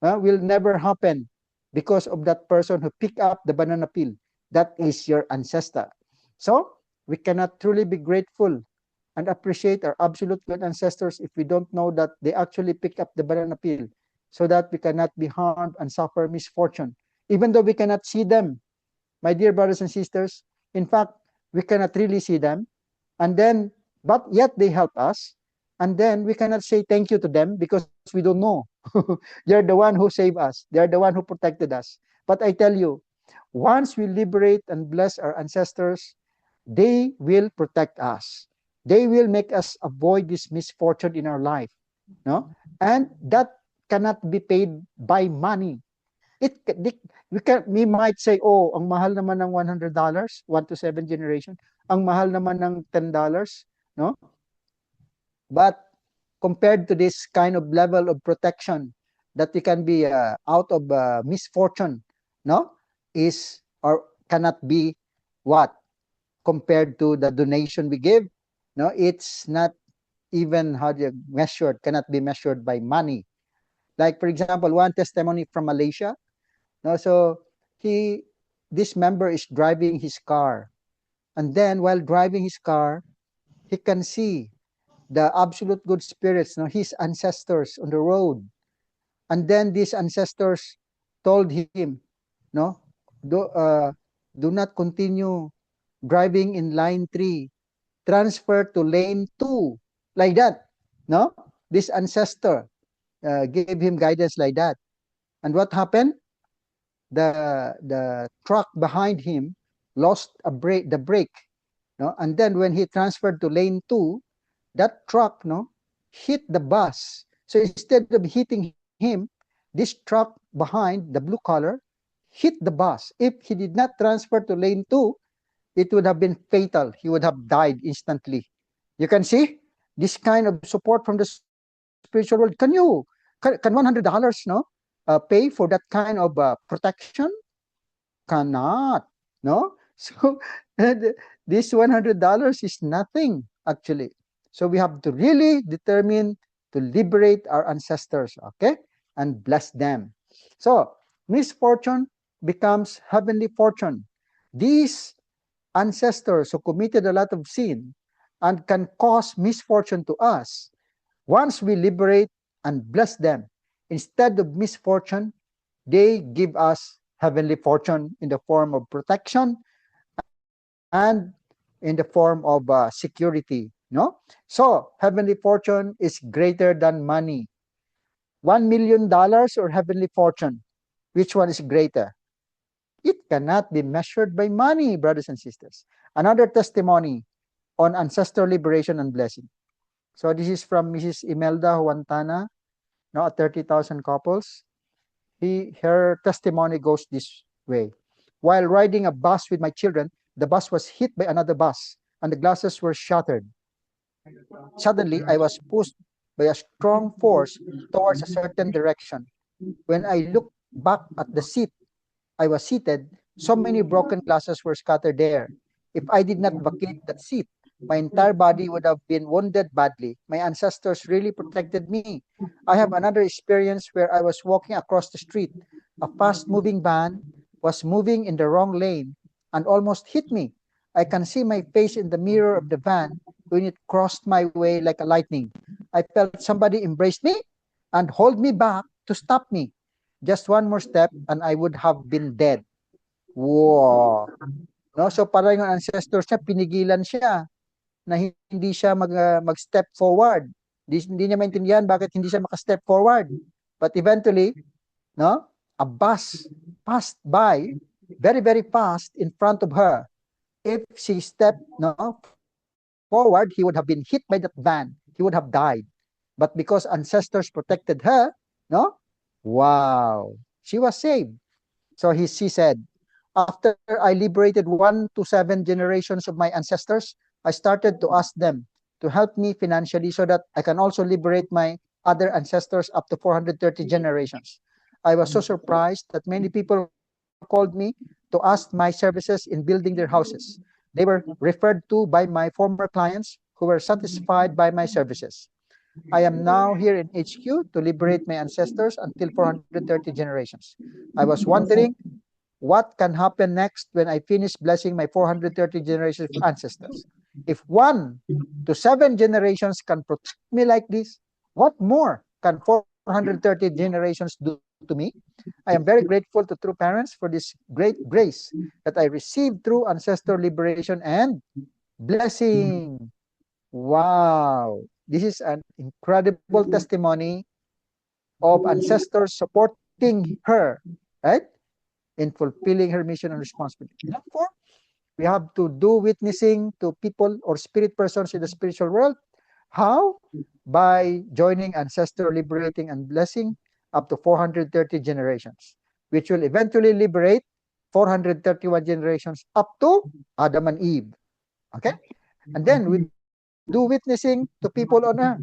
[SPEAKER 5] will never happen because of that person who picked up the banana peel. That is your ancestor. So we cannot truly be grateful and appreciate our absolute good ancestors if we don't know that they actually pick up the banana peel so that we cannot be harmed and suffer misfortune. Even though we cannot see them, my dear brothers and sisters, in fact, we cannot really see them. And then, but yet they help us. And then we cannot say thank you to them because we don't know. They're the one who saved us. They're the one who protected us. But I tell you, once we liberate and bless our ancestors, they will protect us. They will make us avoid this misfortune in our life. No? And that cannot be paid by money. We might say, oh, ang mahal naman ng $100, 1 to 7 generation. Ang mahal naman ng $10, no? But compared to this kind of level of protection that we can be out of misfortune, no, is or cannot be what compared to the donation we give. No, it's not even how you measured, cannot be measured by money. Like for example, one testimony from Malaysia. No, so this member is driving his car, and then while driving his car, he can see the absolute good spirits, no, his ancestors on the road. And then these ancestors told him, no, do not continue driving in line 3, transfer to lane 2, like that. No, this ancestor gave him guidance like that. And what happened? The truck behind him lost the brake, no, and then when he transferred to lane 2, that truck, no, hit the bus. So instead of hitting him, this truck behind the blue color hit the bus. If he did not transfer to lane 2, it would have been fatal. He would have died instantly. You can see this kind of support from the spiritual world. Can $100, no, pay for that kind of protection? Cannot, no. So this $100 is nothing actually. So we have to really determine to liberate our ancestors, okay, and bless them. So misfortune becomes heavenly fortune. These ancestors who committed a lot of sin and can cause misfortune to us, once we liberate and bless them, instead of misfortune, they give us heavenly fortune in the form of protection and in the form of security. No? So, heavenly fortune is greater than money. $1 million or heavenly fortune? Which one is greater? It cannot be measured by money, brothers and sisters. Another testimony on ancestral liberation and blessing. So this is from Mrs. Imelda Huantana, no, at 30,000 couples. Her testimony goes this way. While riding a bus with my children, the bus was hit by another bus and the glasses were shattered. Suddenly, I was pushed by a strong force towards a certain direction. When I looked back at the seat I was seated, so many broken glasses were scattered there. If I did not vacate that seat, my entire body would have been wounded badly. My ancestors really protected me. I have another experience where I was walking across the street. A fast moving van was moving in the wrong lane and almost hit me. I can see my face in the mirror of the van when it crossed my way like a lightning. I felt somebody embrace me and hold me back to stop me. Just one more step and I would have been dead. Wow. No, so parang yung ancestors niya pinigilan siya na hindi siya mag-step forward. Hindi niya maintindihan bakit hindi siya maka-step forward. But eventually, no, a bus passed by very very fast in front of her. If she stepped forward, he would have been hit by that van. He would have died. But because ancestors protected her, no, wow, she was saved. So she said, after I liberated 1 to 7 generations of my ancestors, I started to ask them to help me financially so that I can also liberate my other ancestors up to 430 generations. I was so surprised that many people called me to ask my services in building their houses. They were referred to by my former clients who were satisfied by my services. I am now here in HQ to liberate my ancestors until 430 generations. I was wondering what can happen next when I finish blessing my 430 generations of ancestors. If 1 to 7 generations can protect me like this, what more can 430 generations do to me? I am very grateful to True Parents for this great grace that I received through ancestor liberation and blessing. Wow, this is an incredible testimony of ancestors supporting her, right? In fulfilling her mission and responsibility. Therefore, we have to do witnessing to people or spirit persons in the spiritual world. How? By joining ancestor liberating and blessing up to 430 generations, which will eventually liberate 431 generations up to Adam and Eve. Okay? And then we do witnessing to people on earth.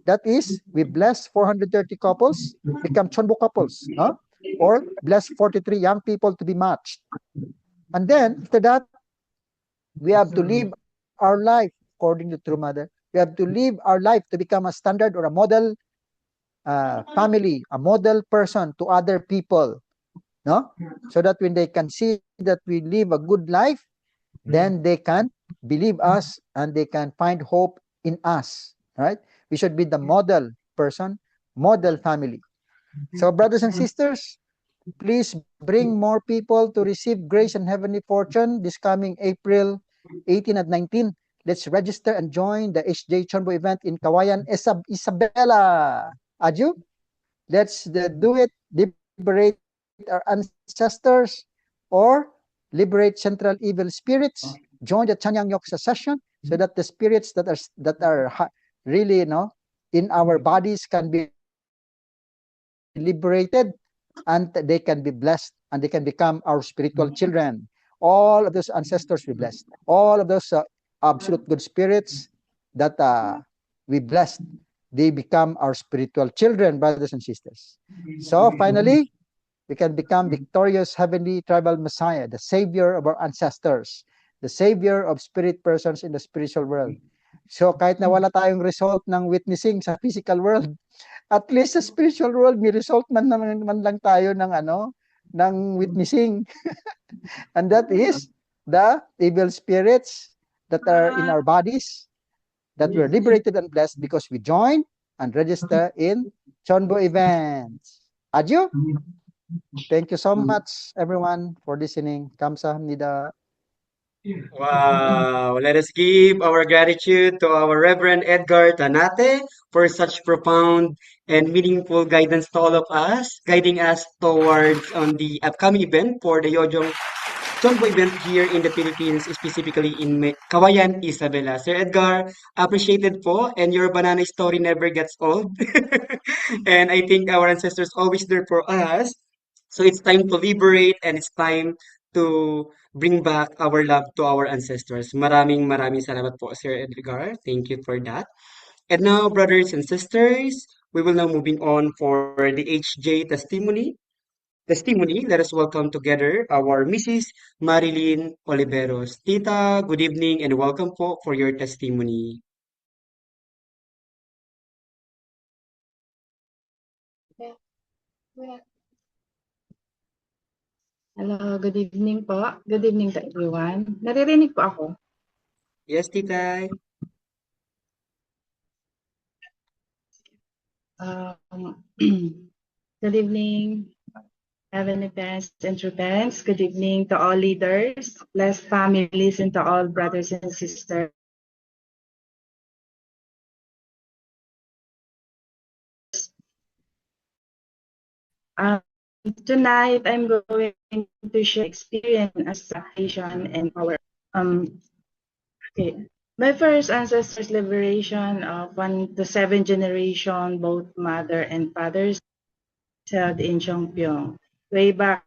[SPEAKER 5] That is, we bless 430 couples, become chonbo couples, no? Or bless 43 young people to be matched. And then, after that, we have to live our life according to True Mother. We have to live our life to become a standard or a model family, a model person to other people, no? So that when they can see that we live a good life, then they can believe us and they can find hope in us, right? We should be the model person, model family. So, brothers and sisters, please bring more people to receive grace and heavenly fortune this coming April 18 and 19. Let's register and join the HJ Chonbo event in Kawayan, Isabela. Aju, let's do it. Liberate our ancestors or liberate central evil spirits. Join the Chanyang Yoksa session so that the spirits really, in our bodies can be liberated and they can be blessed and they can become our spiritual children. All of those ancestors we blessed. All of those absolute good spirits that we blessed, they become our spiritual children, brothers and sisters. So finally, we can become victorious heavenly tribal Messiah, the savior of our ancestors, the savior of spirit persons in the spiritual world. So kahit na wala tayong result ng witnessing sa physical world, at least sa spiritual world, may result man lang tayo ng witnessing. And that is the evil spirits that are in our bodies, that were liberated and blessed because we join and register in Chonbo events. Adyo. Thank you so much, everyone, for listening. Kamsahamnida.
[SPEAKER 1] Wow, let us give our gratitude to our Reverend Edgar Tanate for such profound and meaningful guidance to all of us, guiding us towards on the upcoming event for the Yojong Chonbo event here in the Philippines, specifically in Kawayan, Isabela. Sir Edgar, appreciated po, and your banana story never gets old. And I think our ancestors always there for us. So it's time to liberate and it's time to bring back our love to our ancestors. Maraming salamat po, Sir Edgar. Thank you for that. And now, brothers and sisters, We will now moving on for the HJ testimony. Let us welcome together our Mrs. Marilyn Oliveros. Tita, good evening and welcome po for your testimony.
[SPEAKER 6] Hello, good evening po. Good evening to everyone. Naririnig po ako.
[SPEAKER 1] Yes, Tita.
[SPEAKER 6] Good evening, heavenly parents and true parents. Good evening to all leaders, blessed families, and to all brothers and sisters. Tonight, I'm going to share experience as Asian and our okay. My first ancestors' liberation of 1 to 7 generation, both mother and fathers, held in Chongpyong way back.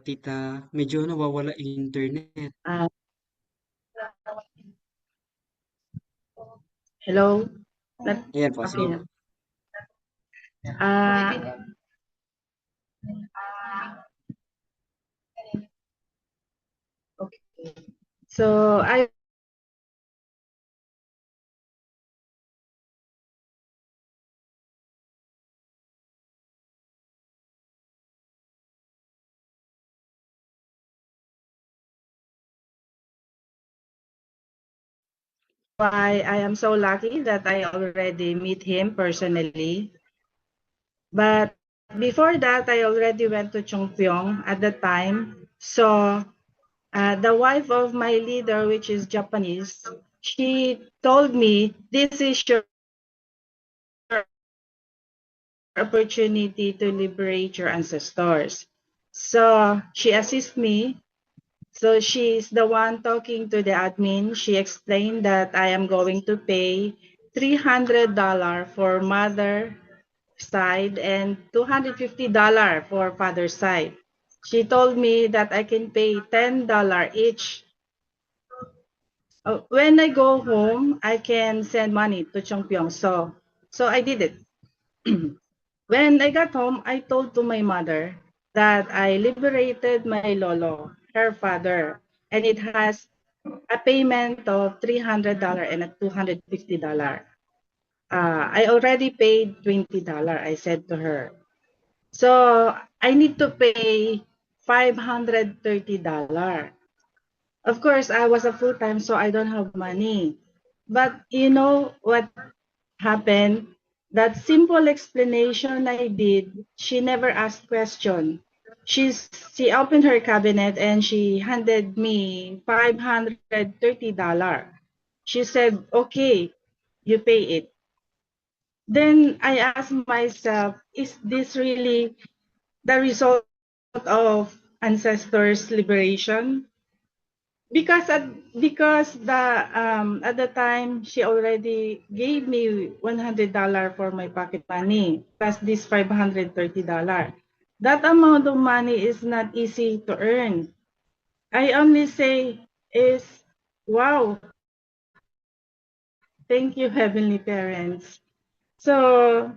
[SPEAKER 1] Tita, medyo nawawala internet.
[SPEAKER 6] Uh, hello?
[SPEAKER 1] Ayan po, sige
[SPEAKER 6] Okay
[SPEAKER 1] po.
[SPEAKER 6] na. Uh, okay. So, why I am so lucky that I already meet him personally. But before that, I already went to Chongpyong at the time. So, the wife of my leader, which is Japanese, she told me, this is your opportunity to liberate your ancestors. So she assists me. So she's the one talking to the admin. She explained that I am going to pay $300 for mother side and $250 for father side. She told me that I can pay $10 each. When I go home, I can send money to Chongpyong. So I did it. When I got home, I told to my mother that I liberated my lolo, her father, and it has a payment of $300 and a $250. I already paid $20, I said to her. So I need to pay $530. Of course, I was a full-time, so I don't have money. But you know what happened? That simple explanation I did, she never asked question. She opened her cabinet and she handed me $530. She said, okay, you pay it. Then I asked myself, is this really the result of ancestors' liberation? Because at the time she already gave me $100 for my pocket money plus this $530. That amount of money is not easy to earn. I only say is wow, thank you, heavenly parents. So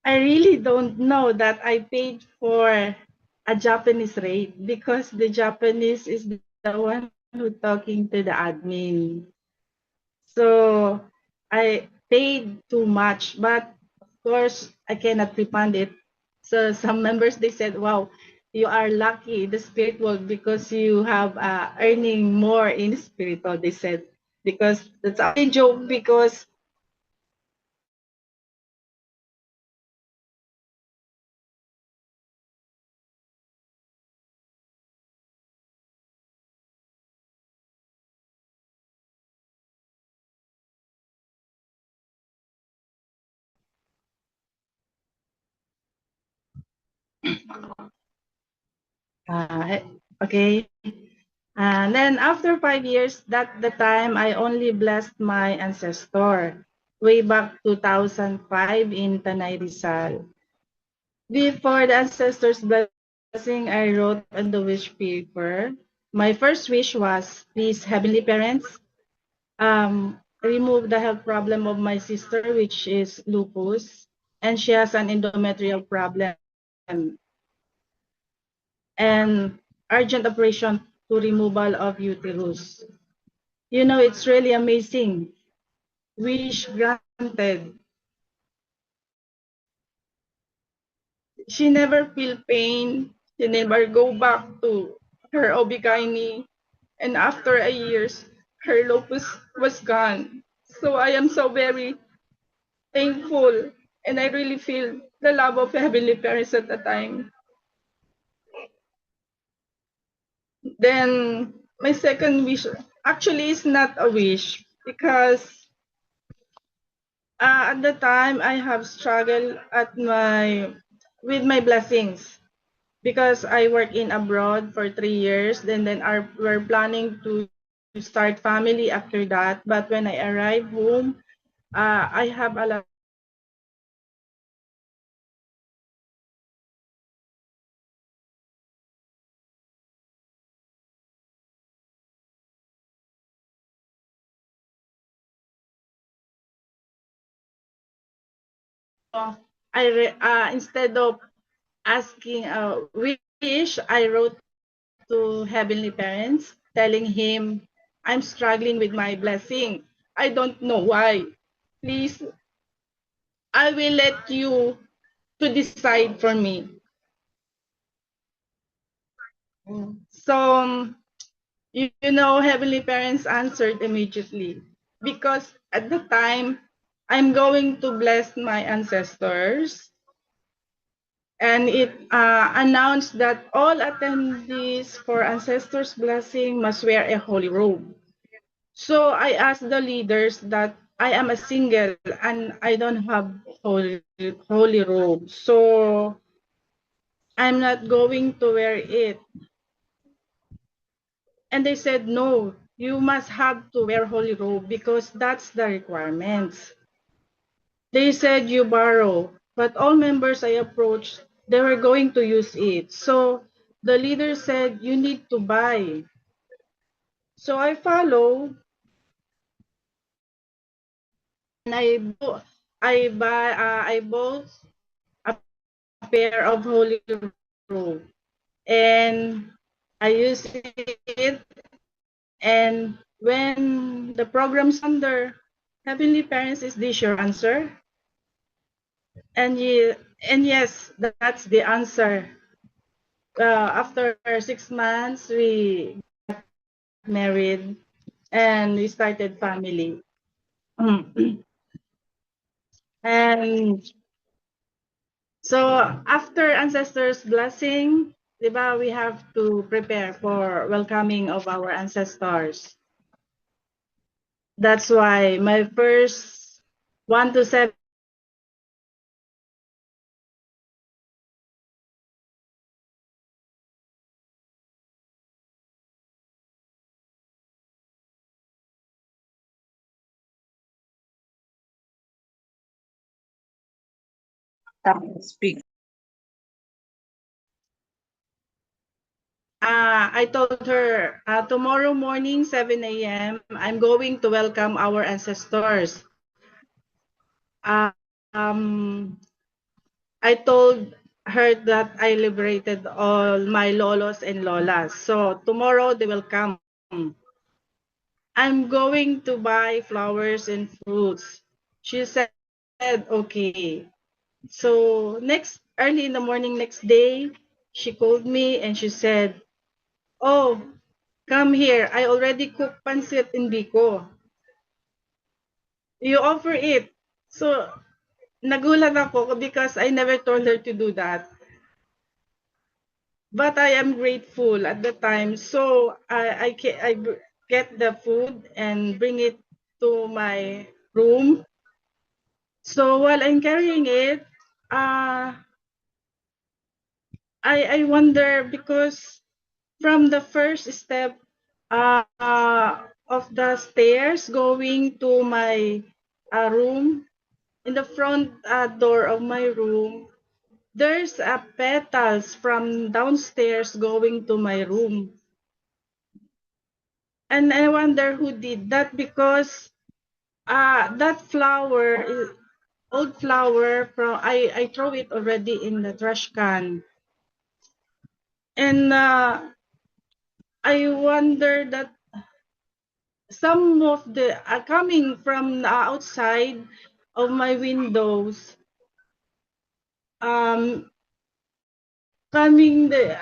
[SPEAKER 6] I really don't know that I paid for a Japanese rate because the Japanese is the one who talking to the admin. So I paid too much, but of course I cannot refund it. So some members they said, "Wow, you are lucky in the spirit world because you have earning more in spiritual." They said because that's a joke because uh, okay. And then after 5 years, that the time I only blessed my ancestor way back 2005 in Tanay Rizal. Before the ancestors' blessing, I wrote on the wish paper. My first wish was, please, heavenly parents, remove the health problem of my sister, which is lupus, and she has an endometrial problem, and urgent operation to removal of uterus. You know, it's really amazing. Wish granted. She never feel pain. She never go back to her OB-GYN. And after a years, her lupus was gone. So I am so very thankful, and I really feel the love of Heavenly Parents at the time. Then my second wish actually is not a wish, because at the time I have struggled with my blessings, because I work in abroad for 3 years. Then we're planning to start family after that. But when I arrive home, I have a lot of instead of asking a wish, I wrote to Heavenly Parents telling him I'm struggling with my blessing. I don't know why. Please, I will let you to decide for me. So, you know, Heavenly Parents answered immediately, because at the time I'm going to bless my ancestors, and it announced that all attendees for ancestors' blessing must wear a holy robe. So I asked the leaders that I am a single and I don't have holy robe. So I'm not going to wear it. And they said, no, you must have to wear holy robe because that's the requirements. They said you borrow, but all members I approached, they were going to use it. So the leader said, you need to buy. So I follow, and I bought a pair of holy robe, and I use it. And when the program's under Heavenly Parents, is this your answer? And yes, that's the answer. After 6 months, we married and we started family. And so after ancestors' blessing, diba, we have to prepare for welcoming of our ancestors. That's why my first 1 to 7
[SPEAKER 7] Speak.
[SPEAKER 6] I told her, tomorrow morning, 7 a.m., I'm going to welcome our ancestors. Uh, um, I told her that I liberated all my lolos and lolas. So tomorrow they will come. I'm going to buy flowers and fruits. She said, okay. So early in the morning next day, she called me and she said, oh, come here. I already cooked pancit in Biko. You offer it. So nagulat ako because I never told her to do that. But I am grateful at the time. So I get the food and bring it to my room. So while I'm carrying it, I wonder, because from the first step uh, of the stairs going to my room, in the front door of my room, there's a petals from downstairs going to my room. And I wonder who did that, because that flower is old flower from I throw it already in the trash can. And I wonder that some of the coming from the outside of my windows, coming the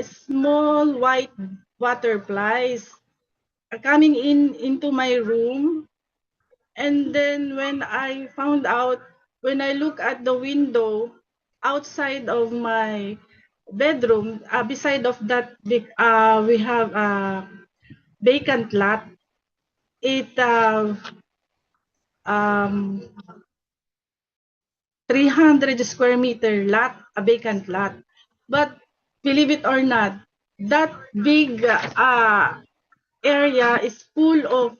[SPEAKER 6] small white butterflies coming into my room. And then when I found out, when I look at the window outside of my bedroom, beside of that big, we have a vacant lot. It um 300 square meter lot, a vacant lot. But believe it or not, that big area is full of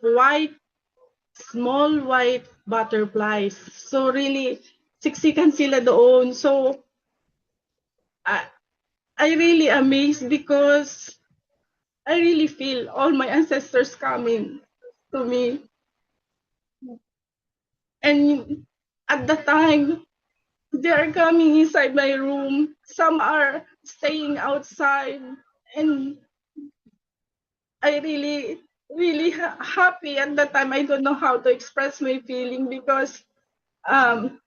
[SPEAKER 6] small white butterflies. So really, siksikan sila doon. So I, I really amazed, because I really feel all my ancestors coming to me. And at the time, they are coming inside my room. Some are staying outside. And I really, really happy at the time. I don't know how to express my feeling, because um,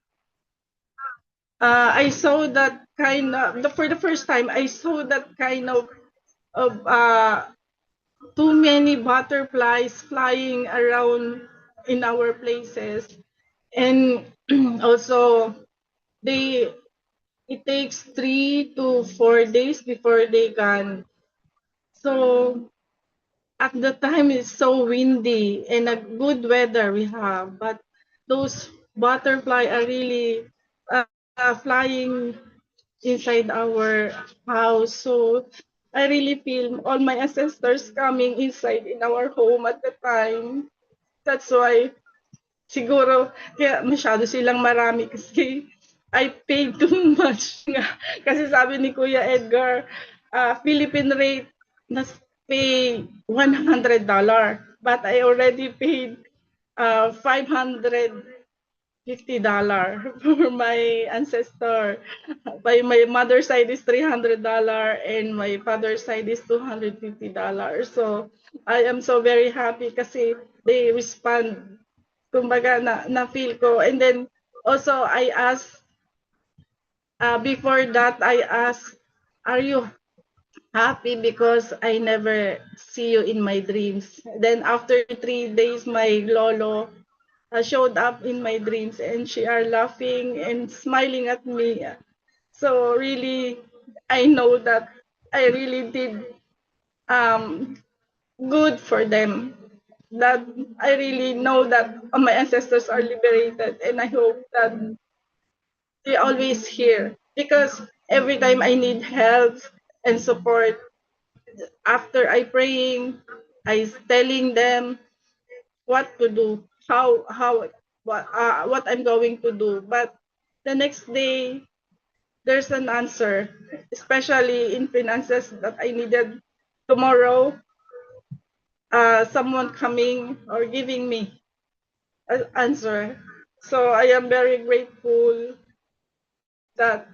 [SPEAKER 6] I saw that kind of, for the first time, I saw that kind of too many butterflies flying around in our places. And also, they it takes 3 to 4 days before they can. So at the time it's so windy and a good weather we have, but those butterfly are really flying inside our house. So I really feel all my ancestors coming inside in our home at the time. That's why siguro kaya masyado silang marami, kasi I paid too much nga. Kasi sabi ni Kuya Edgar, Philippine rate, nas pay $100. But I already paid $550 for my ancestor. By my mother's side is $300 and my father's side is $250. So I am so very happy kasi they respond. Kumbaga na feel ko. And then also I asked, before that I asked, are you happy because I never see you in my dreams? Then after 3 days, my lolo showed up in my dreams, and she are laughing and smiling at me. So really, I know that I really did good for them. That I really know that my ancestors are liberated, and I hope that they always here, because every time I need help and support, after I praying, I telling them what to do, how what I'm going to do. But the next day, there's an answer, especially in finances that I needed tomorrow. Someone coming or giving me an answer. So I am very grateful that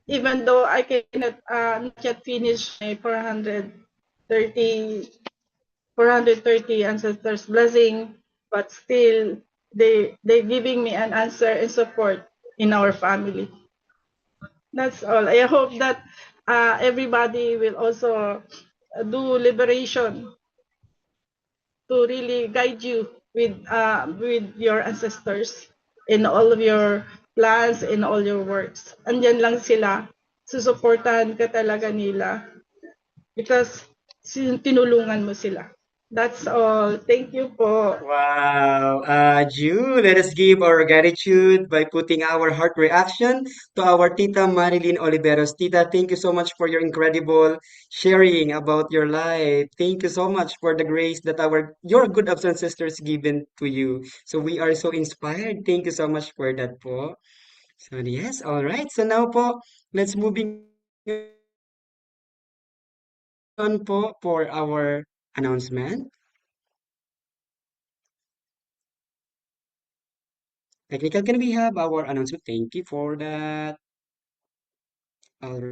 [SPEAKER 6] even though I cannot not yet finish my 430 ancestors blessing, but still they giving me an answer and support in our family. That's all. I hope that everybody will also do liberation to really guide you with your ancestors in all of your plans, in all your works. Andyan lang sila. Susuportahan ka talaga nila, because tinulungan mo sila. That's all. Thank you po.
[SPEAKER 1] Wow, Ju, let us give our gratitude by putting our heart reaction to our Tita Marilyn Oliveros. Tita, thank you so much for your incredible sharing about your life. Thank you so much for the grace that your good ancestors given to you. So we are so inspired. Thank you so much for that po. So yes, all right. So now po, let's moving on po for our announcement. Technical, can we have our announcement? Thank you for that. All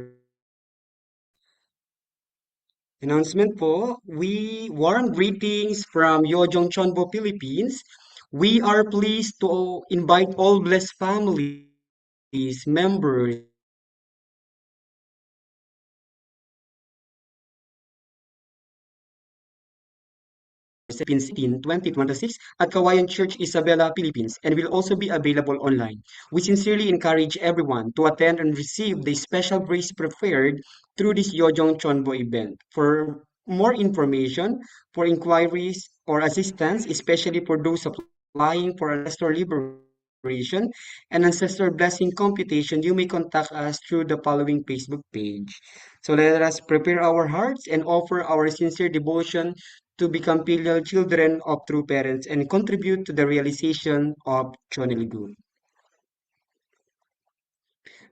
[SPEAKER 1] announcement po, we warm greetings from Yojong Chonbo, Philippines. We are pleased to invite all blessed families, members, Philippines 2026 at Kawayan Church, Isabela, Philippines, and will also be available online. We sincerely encourage everyone to attend and receive the special grace prepared through this Yojong Chonbo event. For more information, for inquiries or assistance, especially for those applying for ancestor liberation and ancestor blessing computation, you may contact us through the following Facebook page. So let us prepare our hearts and offer our sincere devotion to become filial children of true parents and contribute to the realization of Chonilgu.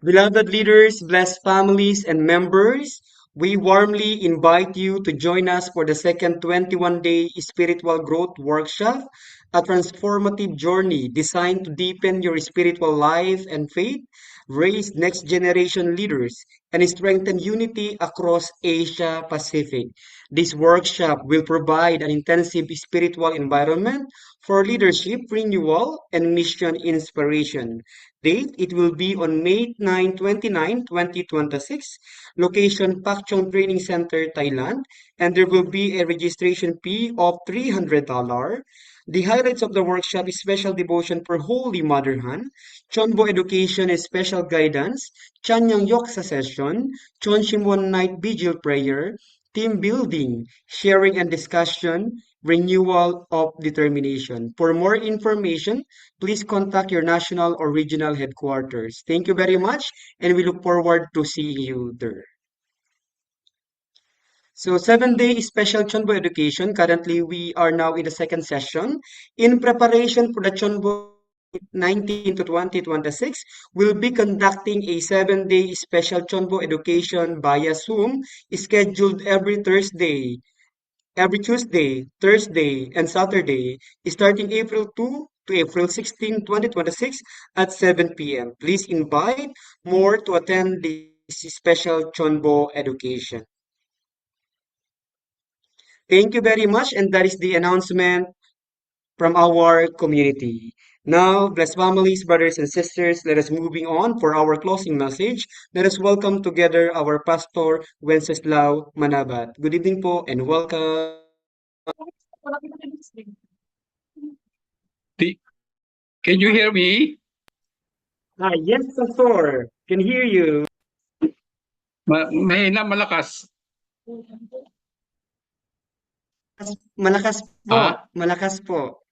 [SPEAKER 1] Beloved leaders, blessed families, and members, we warmly invite you to join us for the second 21-day spiritual growth workshop, a transformative journey designed to deepen your spiritual life and faith, raise next generation leaders, and strengthen unity across Asia Pacific. This workshop will provide an intensive spiritual environment for leadership renewal and mission inspiration. Date, it will be on May 9, 2026. Location, Pak Chong Training Center, Thailand. And there will be a registration fee of $300. The highlights of the workshop is special devotion for Holy Mother Han, Chonbo education and special guidance, Chanyang Yoksa session, Chonshimwon night vigil prayer, team building, sharing and discussion, renewal of determination. For more information, please contact your national or regional headquarters. Thank you very much, and we look forward to seeing you there. So 7-day special Chonbo education. Currently, we are now in the second session. In preparation for the Chonbo 19 to 2026, we'll be conducting a 7-day special Chonbo education via Zoom, scheduled every Tuesday, Thursday, and Saturday, starting April 2 to April 16, 2026 at 7 p.m. Please invite more to attend this special Chonbo education. Thank you very much, and that is the announcement from our community. Now, blessed families, brothers and sisters, let us moving on for our closing message. Let us welcome together our Pastor Wenceslao Manabat. Good evening po and welcome.
[SPEAKER 8] Can you hear me?
[SPEAKER 1] Yes, Pastor. Can hear you.
[SPEAKER 8] Mahina, malakas.
[SPEAKER 1] Malakas po.
[SPEAKER 8] Ah,
[SPEAKER 1] Malakas po.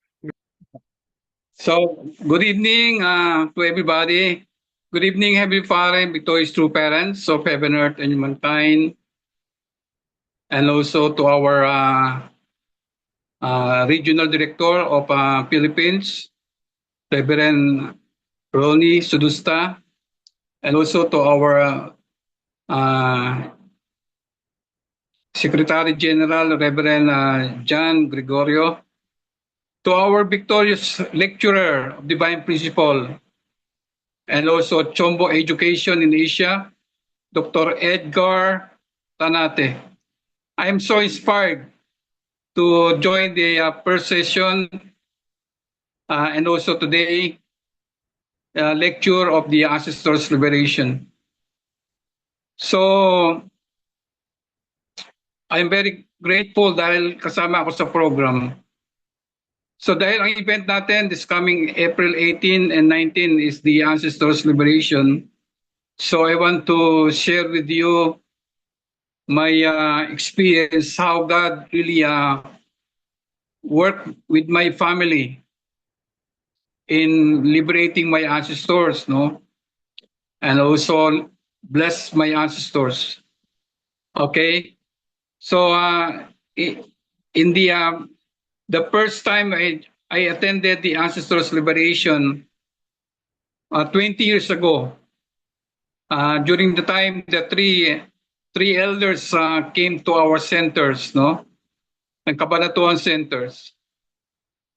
[SPEAKER 8] so, good evening to everybody. Good evening, Heavenly Father, victorious true parents of heaven, earth, and humankind. And also to our regional director of Philippines, Reverend Ronnie Sudusta. And also to our Secretary General, Reverend John Gregorio. To our victorious lecturer of Divine Principle and also Chombo Education in Asia, Dr. Edgar Tanate. I am so inspired to join the first session and also today lecture of the Ancestors Liberation. So, I'm very grateful dahil kasama ako sa program. So dahil ang event natin this coming April 18 and 19 is the Ancestors Liberation. So I want to share with you my experience, how God really worked with my family in liberating my ancestors, no? And also bless my ancestors. Okay? So in the first time I attended the Ancestors Liberation 20 years ago, during the time the three elders came to our centers, no, ng Kabanatuan centers,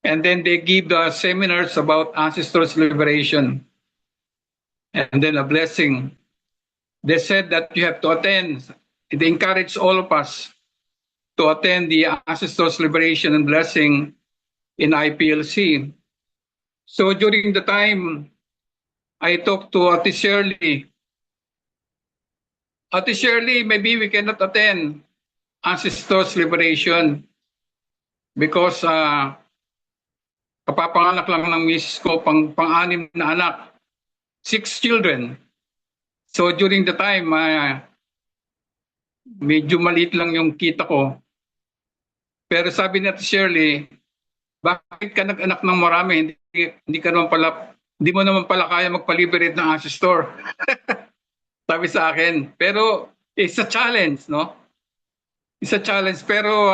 [SPEAKER 8] and then they give the seminars about ancestors' liberation, and then a blessing. They said that you have to attend. They encourage all of us to attend the ancestors' liberation and blessing in IPLC. So during the time, I talked to Ate Shirley. Ate Shirley, maybe we cannot attend ancestors' liberation because kapapanganak lang ng misis ko, pang-anim na anak, 6 children. So during the time, medyo maliit lang yung kita ko. Pero sabi ni Ate Shirley, bakit ka nag-anak ng marami? Hindi mo naman pala kaya magpa-liberate ng ancestor. Sabi sa akin. Pero it's a challenge, no? It's a challenge. Pero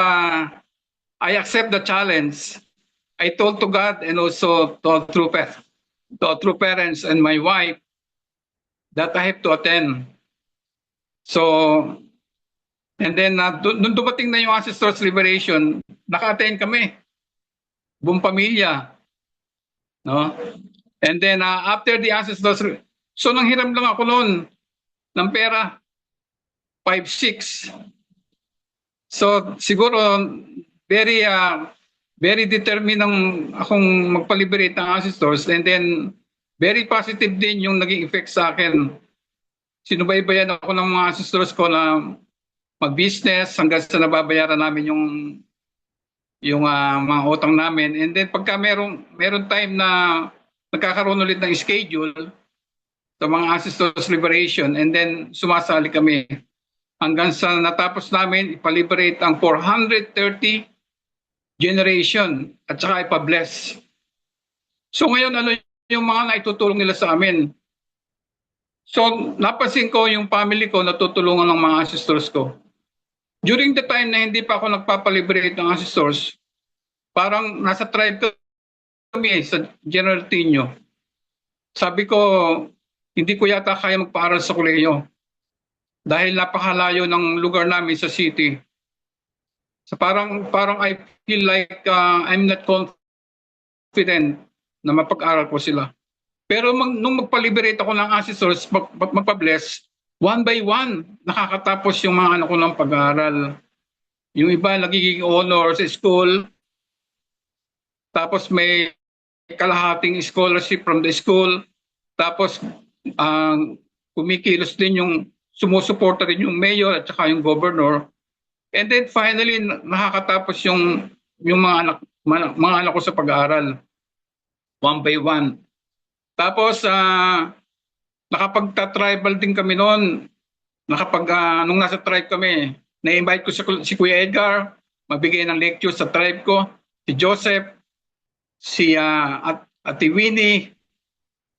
[SPEAKER 8] I accept the challenge. I told to God and also to true parents and my wife that I have to attend. So, and then nung dumating na yung ancestors' liberation, naka-attend kami. Buong pamilya. No? And then after the ancestors, so nanghiram lang ako noon ng pera, 5-6. So siguro very determined akong magpa-liberate ng ancestors, and then very positive din yung naging effect sa akin. Sinubaybayan ako ng mga ancestors ko na mag-business hanggang sa nababayaran namin yung mga utang namin. And then pagka meron time na nagkakaroon ulit ng schedule sa mga ancestors' liberation, and then sumasali kami hanggang sa natapos namin ipaliberate ang 430 generation at saka ipa-bless. So ngayon, ano yung mga naitutulong nila sa amin? So napansin ko yung family ko natutulungan ng mga ancestors ko. During the time na hindi pa ako nagpapaliberate ng ancestors, parang nasa tribe kami sa General Tino. Sabi ko, hindi ko yata kaya magpaaral sa kolehiyo dahil napakalayo ng lugar namin sa city. So parang I feel like I'm not confident na mapag-aral ko sila. Pero nung magpa-liberate ako ng ancestors, magpa-bless, one by one, nakakatapos yung mga anak ko ng pag-aaral. Yung iba nagiging honor sa school, tapos may kalahating scholarship from the school, tapos kumikilos din yung sumusuporta rin yung mayor at saka yung governor. And then finally nakakatapos yung mga anak ko sa pag-aaral, one by one. Tapos nakapagta-tribal din kami noon. Nung nasa tribe kami, na-invite ko si Kuya Edgar, magbigay ng lecture sa tribe ko, si Joseph, si Ate Winnie,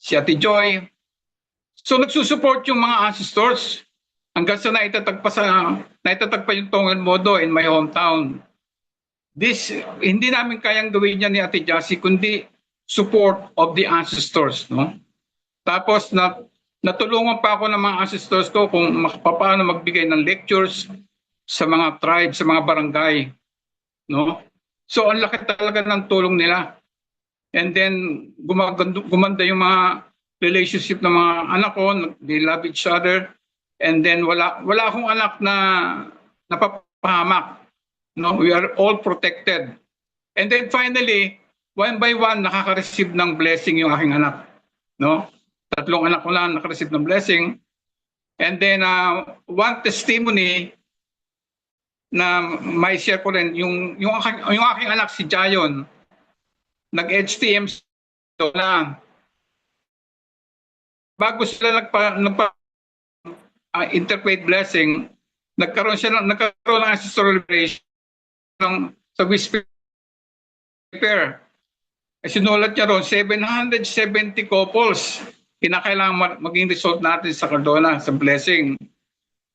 [SPEAKER 8] si Ate Joy. So nagsusupport yung mga ancestors hanggang sa naitatagpa yung Tongan Modo in my hometown. Hindi namin kayang gawin niya ni Ate Jassy kundi support of the ancestors, no? Tapos natulungan pa ako ng mga ancestors ko kung paano magbigay ng lectures sa mga tribes, sa mga barangay, no? So ang laki talaga ng tulong nila. And then gumanda yung mga relationship ng mga anak ko, they love each other. And then wala akong anak na napapahamak, no? We are all protected. And then finally, one by one nakaka-receive ng blessing yung aking anak, no? 3 anak ko lang naka-receive ng blessing. And then one testimony na may share ko rin, yung aking anak si Jayon, nag-HTM na bago sila interpret blessing, nagkaroon ng ancestral liberation sa whisper. Sinulat niya ron 770 couples kinakailangan maging result natin sa Cardona, sa blessing.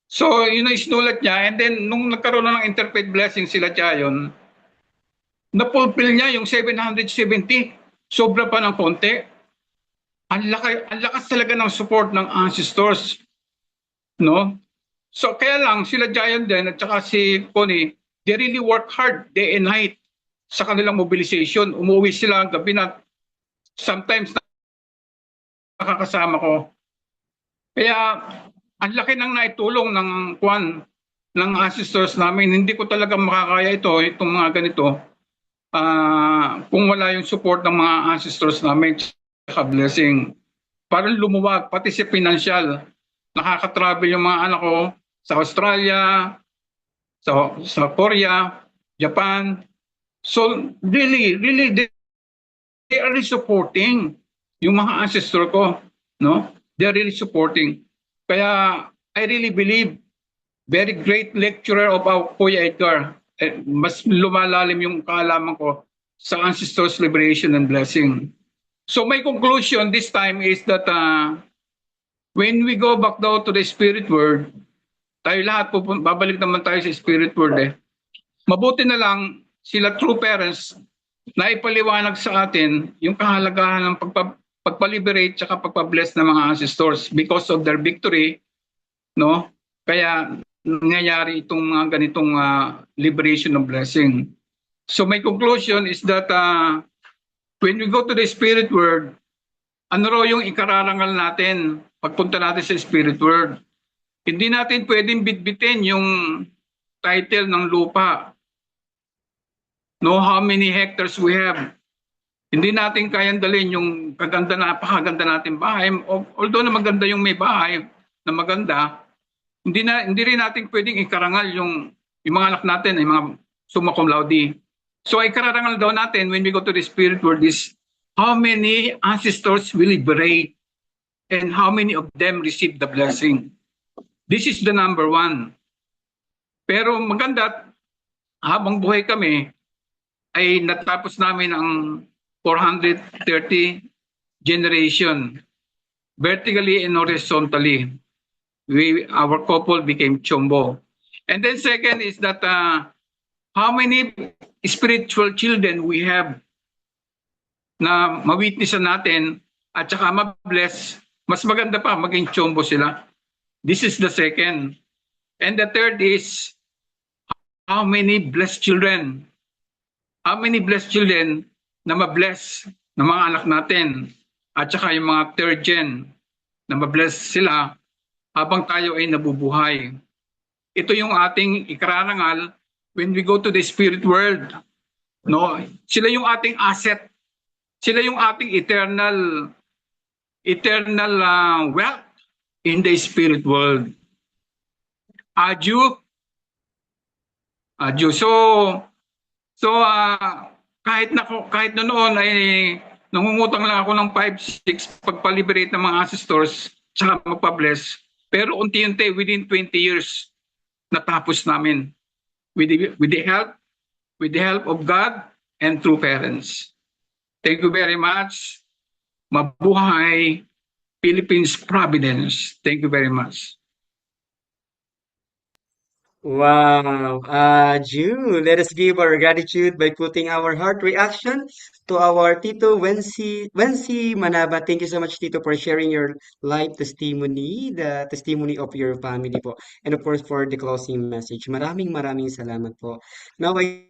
[SPEAKER 8] So, yun ang isinulat niya. And then, nung nagkaroon na ng interpret blessing sila Jayon, napulfill niya yung 770. Sobra pa ng konti. ang lakas talaga ng support ng ancestors, no? So kaya lang sila Giant din at saka si Connie, they really work hard day and night sa kanilang mobilization. Umuwi sila ang gabi na sometimes nakakasama ko. Kaya ang laki ng naitulong ng ng ancestors namin. Hindi ko talaga makakaya itong mga ganito. Kung wala yung support ng mga ancestors namin, saka blessing. Parang lumuwag, pati si financial. Nakaka-travel yung mga anak ko sa Australia, sa Korea, Japan. So really, they are really supporting yung mga ancestor ko, no? They are really supporting. Kaya I really believe very great lecturer of our Kuya Edgar. Mas lumalalim yung kaalaman ko sa ancestors liberation and blessing. So my conclusion this time is that when we go back down to the spirit world, tayo lahat babalik naman tayo sa spirit world eh. Mabuti na lang sila true parents na ipaliwanag sa atin yung kahalagahan ng pagpa-liberate at pagpa-bless ng mga ancestors because of their victory, no? Kaya nangyayari itong mga ganitong liberation of blessing. So my conclusion is that when we go to the spirit world, ano raw yung ikararangal natin pagpunta natin sa spirit world? Hindi natin pwedeng bitbitin yung title ng lupa. Know how many hectares we have. Hindi natin kayang dalhin yung napakaganda natin bahay. Although na maganda yung may bahay na maganda, hindi rin natin pwedeng ikarangal yung mga anak natin, yung mga summa cum laude. So ikararangal daw natin when we go to the spirit world is how many ancestors will liberate and how many of them receive the blessing. This is the number one. Pero maganda, habang buhay kami, ay natapos namin ang 430 generation, vertically and horizontally. Our couple became Chombo. And then second is that how many spiritual children we have na mawitnessan natin at saka mabless, mas maganda pa maging Chombo sila. This is the second. And the third is how many blessed children? How many blessed children na mabless ng mga anak natin at saka yung mga third gen na mabless sila habang tayo ay nabubuhay. Ito yung ating ikararangal when we go to the spirit world. No, sila yung ating asset. Sila yung ating eternal wealth in the spirit world. Adieu. So kahit noon ay nangungutang lang ako ng 5-6 pagpa-liberate ng mga ancestors saka magpa-bless. Pero unti-unti within 20 years natapos namin with the help of God and true parents. Thank you very much. Mabuhay Philippines Providence. Thank you very much.
[SPEAKER 1] Wow, Ju, let us give our gratitude by putting our heart reaction to our Tito Wency Manaba. Thank you so much, Tito, for sharing your life testimony, the testimony of your family po. And of course, for the closing message. Maraming salamat po. Now, I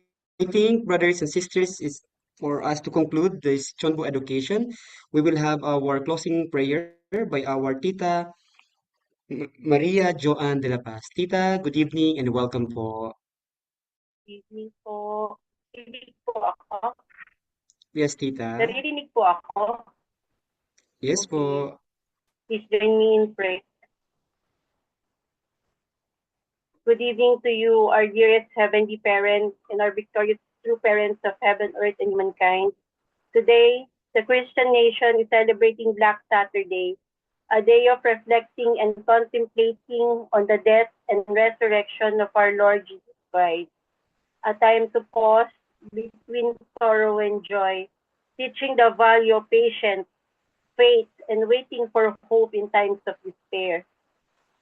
[SPEAKER 1] think, brothers and sisters, is for us to conclude this Chonbo education. We will have our closing prayer by our Tita Maria Joan de la Paz. Tita, good evening and welcome po.
[SPEAKER 9] Evening po. Narinig po ako?
[SPEAKER 1] Yes, Tita.
[SPEAKER 9] Naririnig po ako?
[SPEAKER 1] Yes
[SPEAKER 9] Okay.
[SPEAKER 1] po.
[SPEAKER 9] Please join me in prayer. Good evening to you, our dearest heavenly parents and our victorious true parents of heaven, earth, and mankind. Today, the Christian nation is celebrating Black Saturday, a day of reflecting and contemplating on the death and resurrection of our Lord Jesus Christ. A time to pause between sorrow and joy, teaching the value of patience, faith, and waiting for hope in times of despair.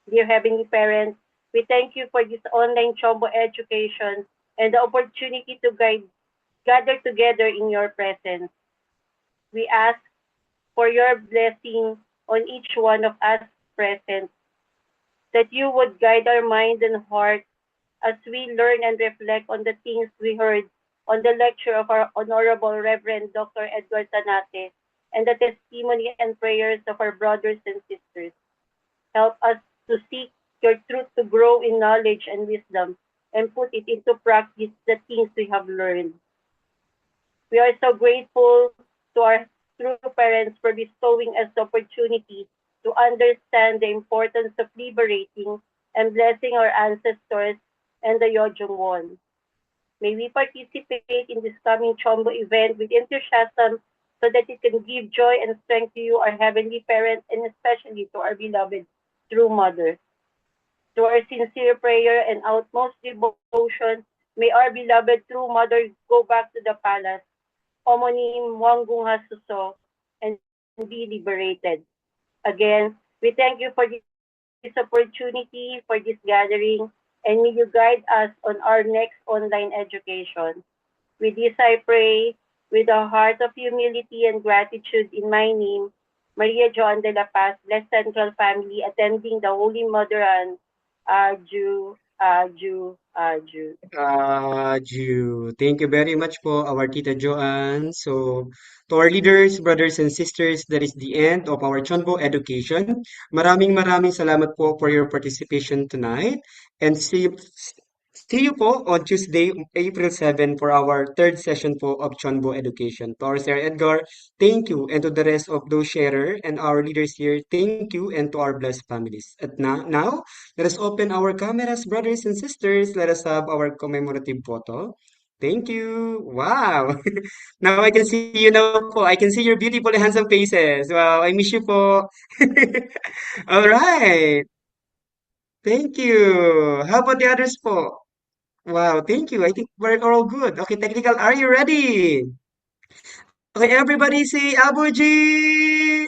[SPEAKER 9] Dear Heavenly Parents, we thank you for this online Chombo education and the opportunity to gather together in your presence. We ask for your blessing on each one of us present, that you would guide our mind and heart as we learn and reflect on the things we heard on the lecture of our Honorable Reverend Dr. Edward Tanate and the testimony and prayers of our brothers and sisters. Help us to seek your truth, to grow in knowledge and wisdom, and put it into practice the things we have learned. We are so grateful to our true parents for bestowing us the opportunity to understand the importance of liberating and blessing our ancestors and the Yojong Won. May we participate in this coming Chombo event with enthusiasm so that it can give joy and strength to you, our Heavenly Parents, and especially to our beloved True Mother. To our sincere prayer and utmost devotion, may our beloved True Mother go back to the palace, Homonim Wanggung Hasuso, and be liberated. Again, we thank you for this opportunity, for this gathering, and may you guide us on our next online education. With this I pray, with a heart of humility and gratitude in my name, Maria Joan de la Paz, Blessed Central Family, attending the Holy Mother and Aju.
[SPEAKER 1] Ju. Thank you very much po, our Tita Joanne. So, to our leaders, brothers and sisters, that is the end of our Chonbo education. Maraming salamat po for your participation tonight. And see you po on Tuesday, April 7 for our third session po of Chonbo education. To our Sir Edgar, thank you. And to the rest of those sharer and our leaders here, thank you. And to our blessed families. At now, let us open our cameras, brothers and sisters. Let us have our commemorative photo. Thank you. Wow. Now I can see you now po. I can see your beautiful and handsome faces. Wow, I miss you po. All right. Thank you. How about the others po? Wow, thank you. I think we're all good. Okay, technical, are you ready? Okay, everybody say Abuji.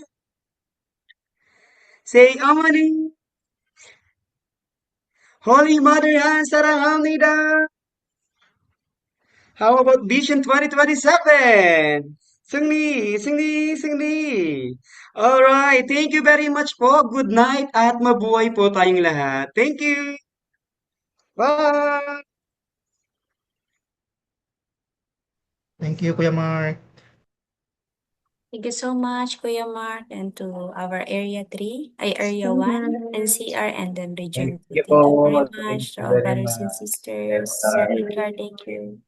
[SPEAKER 1] Say Amani. Holy Mother Saranghamnida. How about Vision 2027? Sungni. Alright, thank you very much po. Good night at mabuhay po tayong lahat. Thank you. Bye.
[SPEAKER 2] Thank you, Kuya Mark.
[SPEAKER 10] Thank you so much, Kuya Mark, and to our Area 3, Area 1, NCR, and then Region 2. Thank you very much to our brothers and sisters. Sir Edgar, thank you.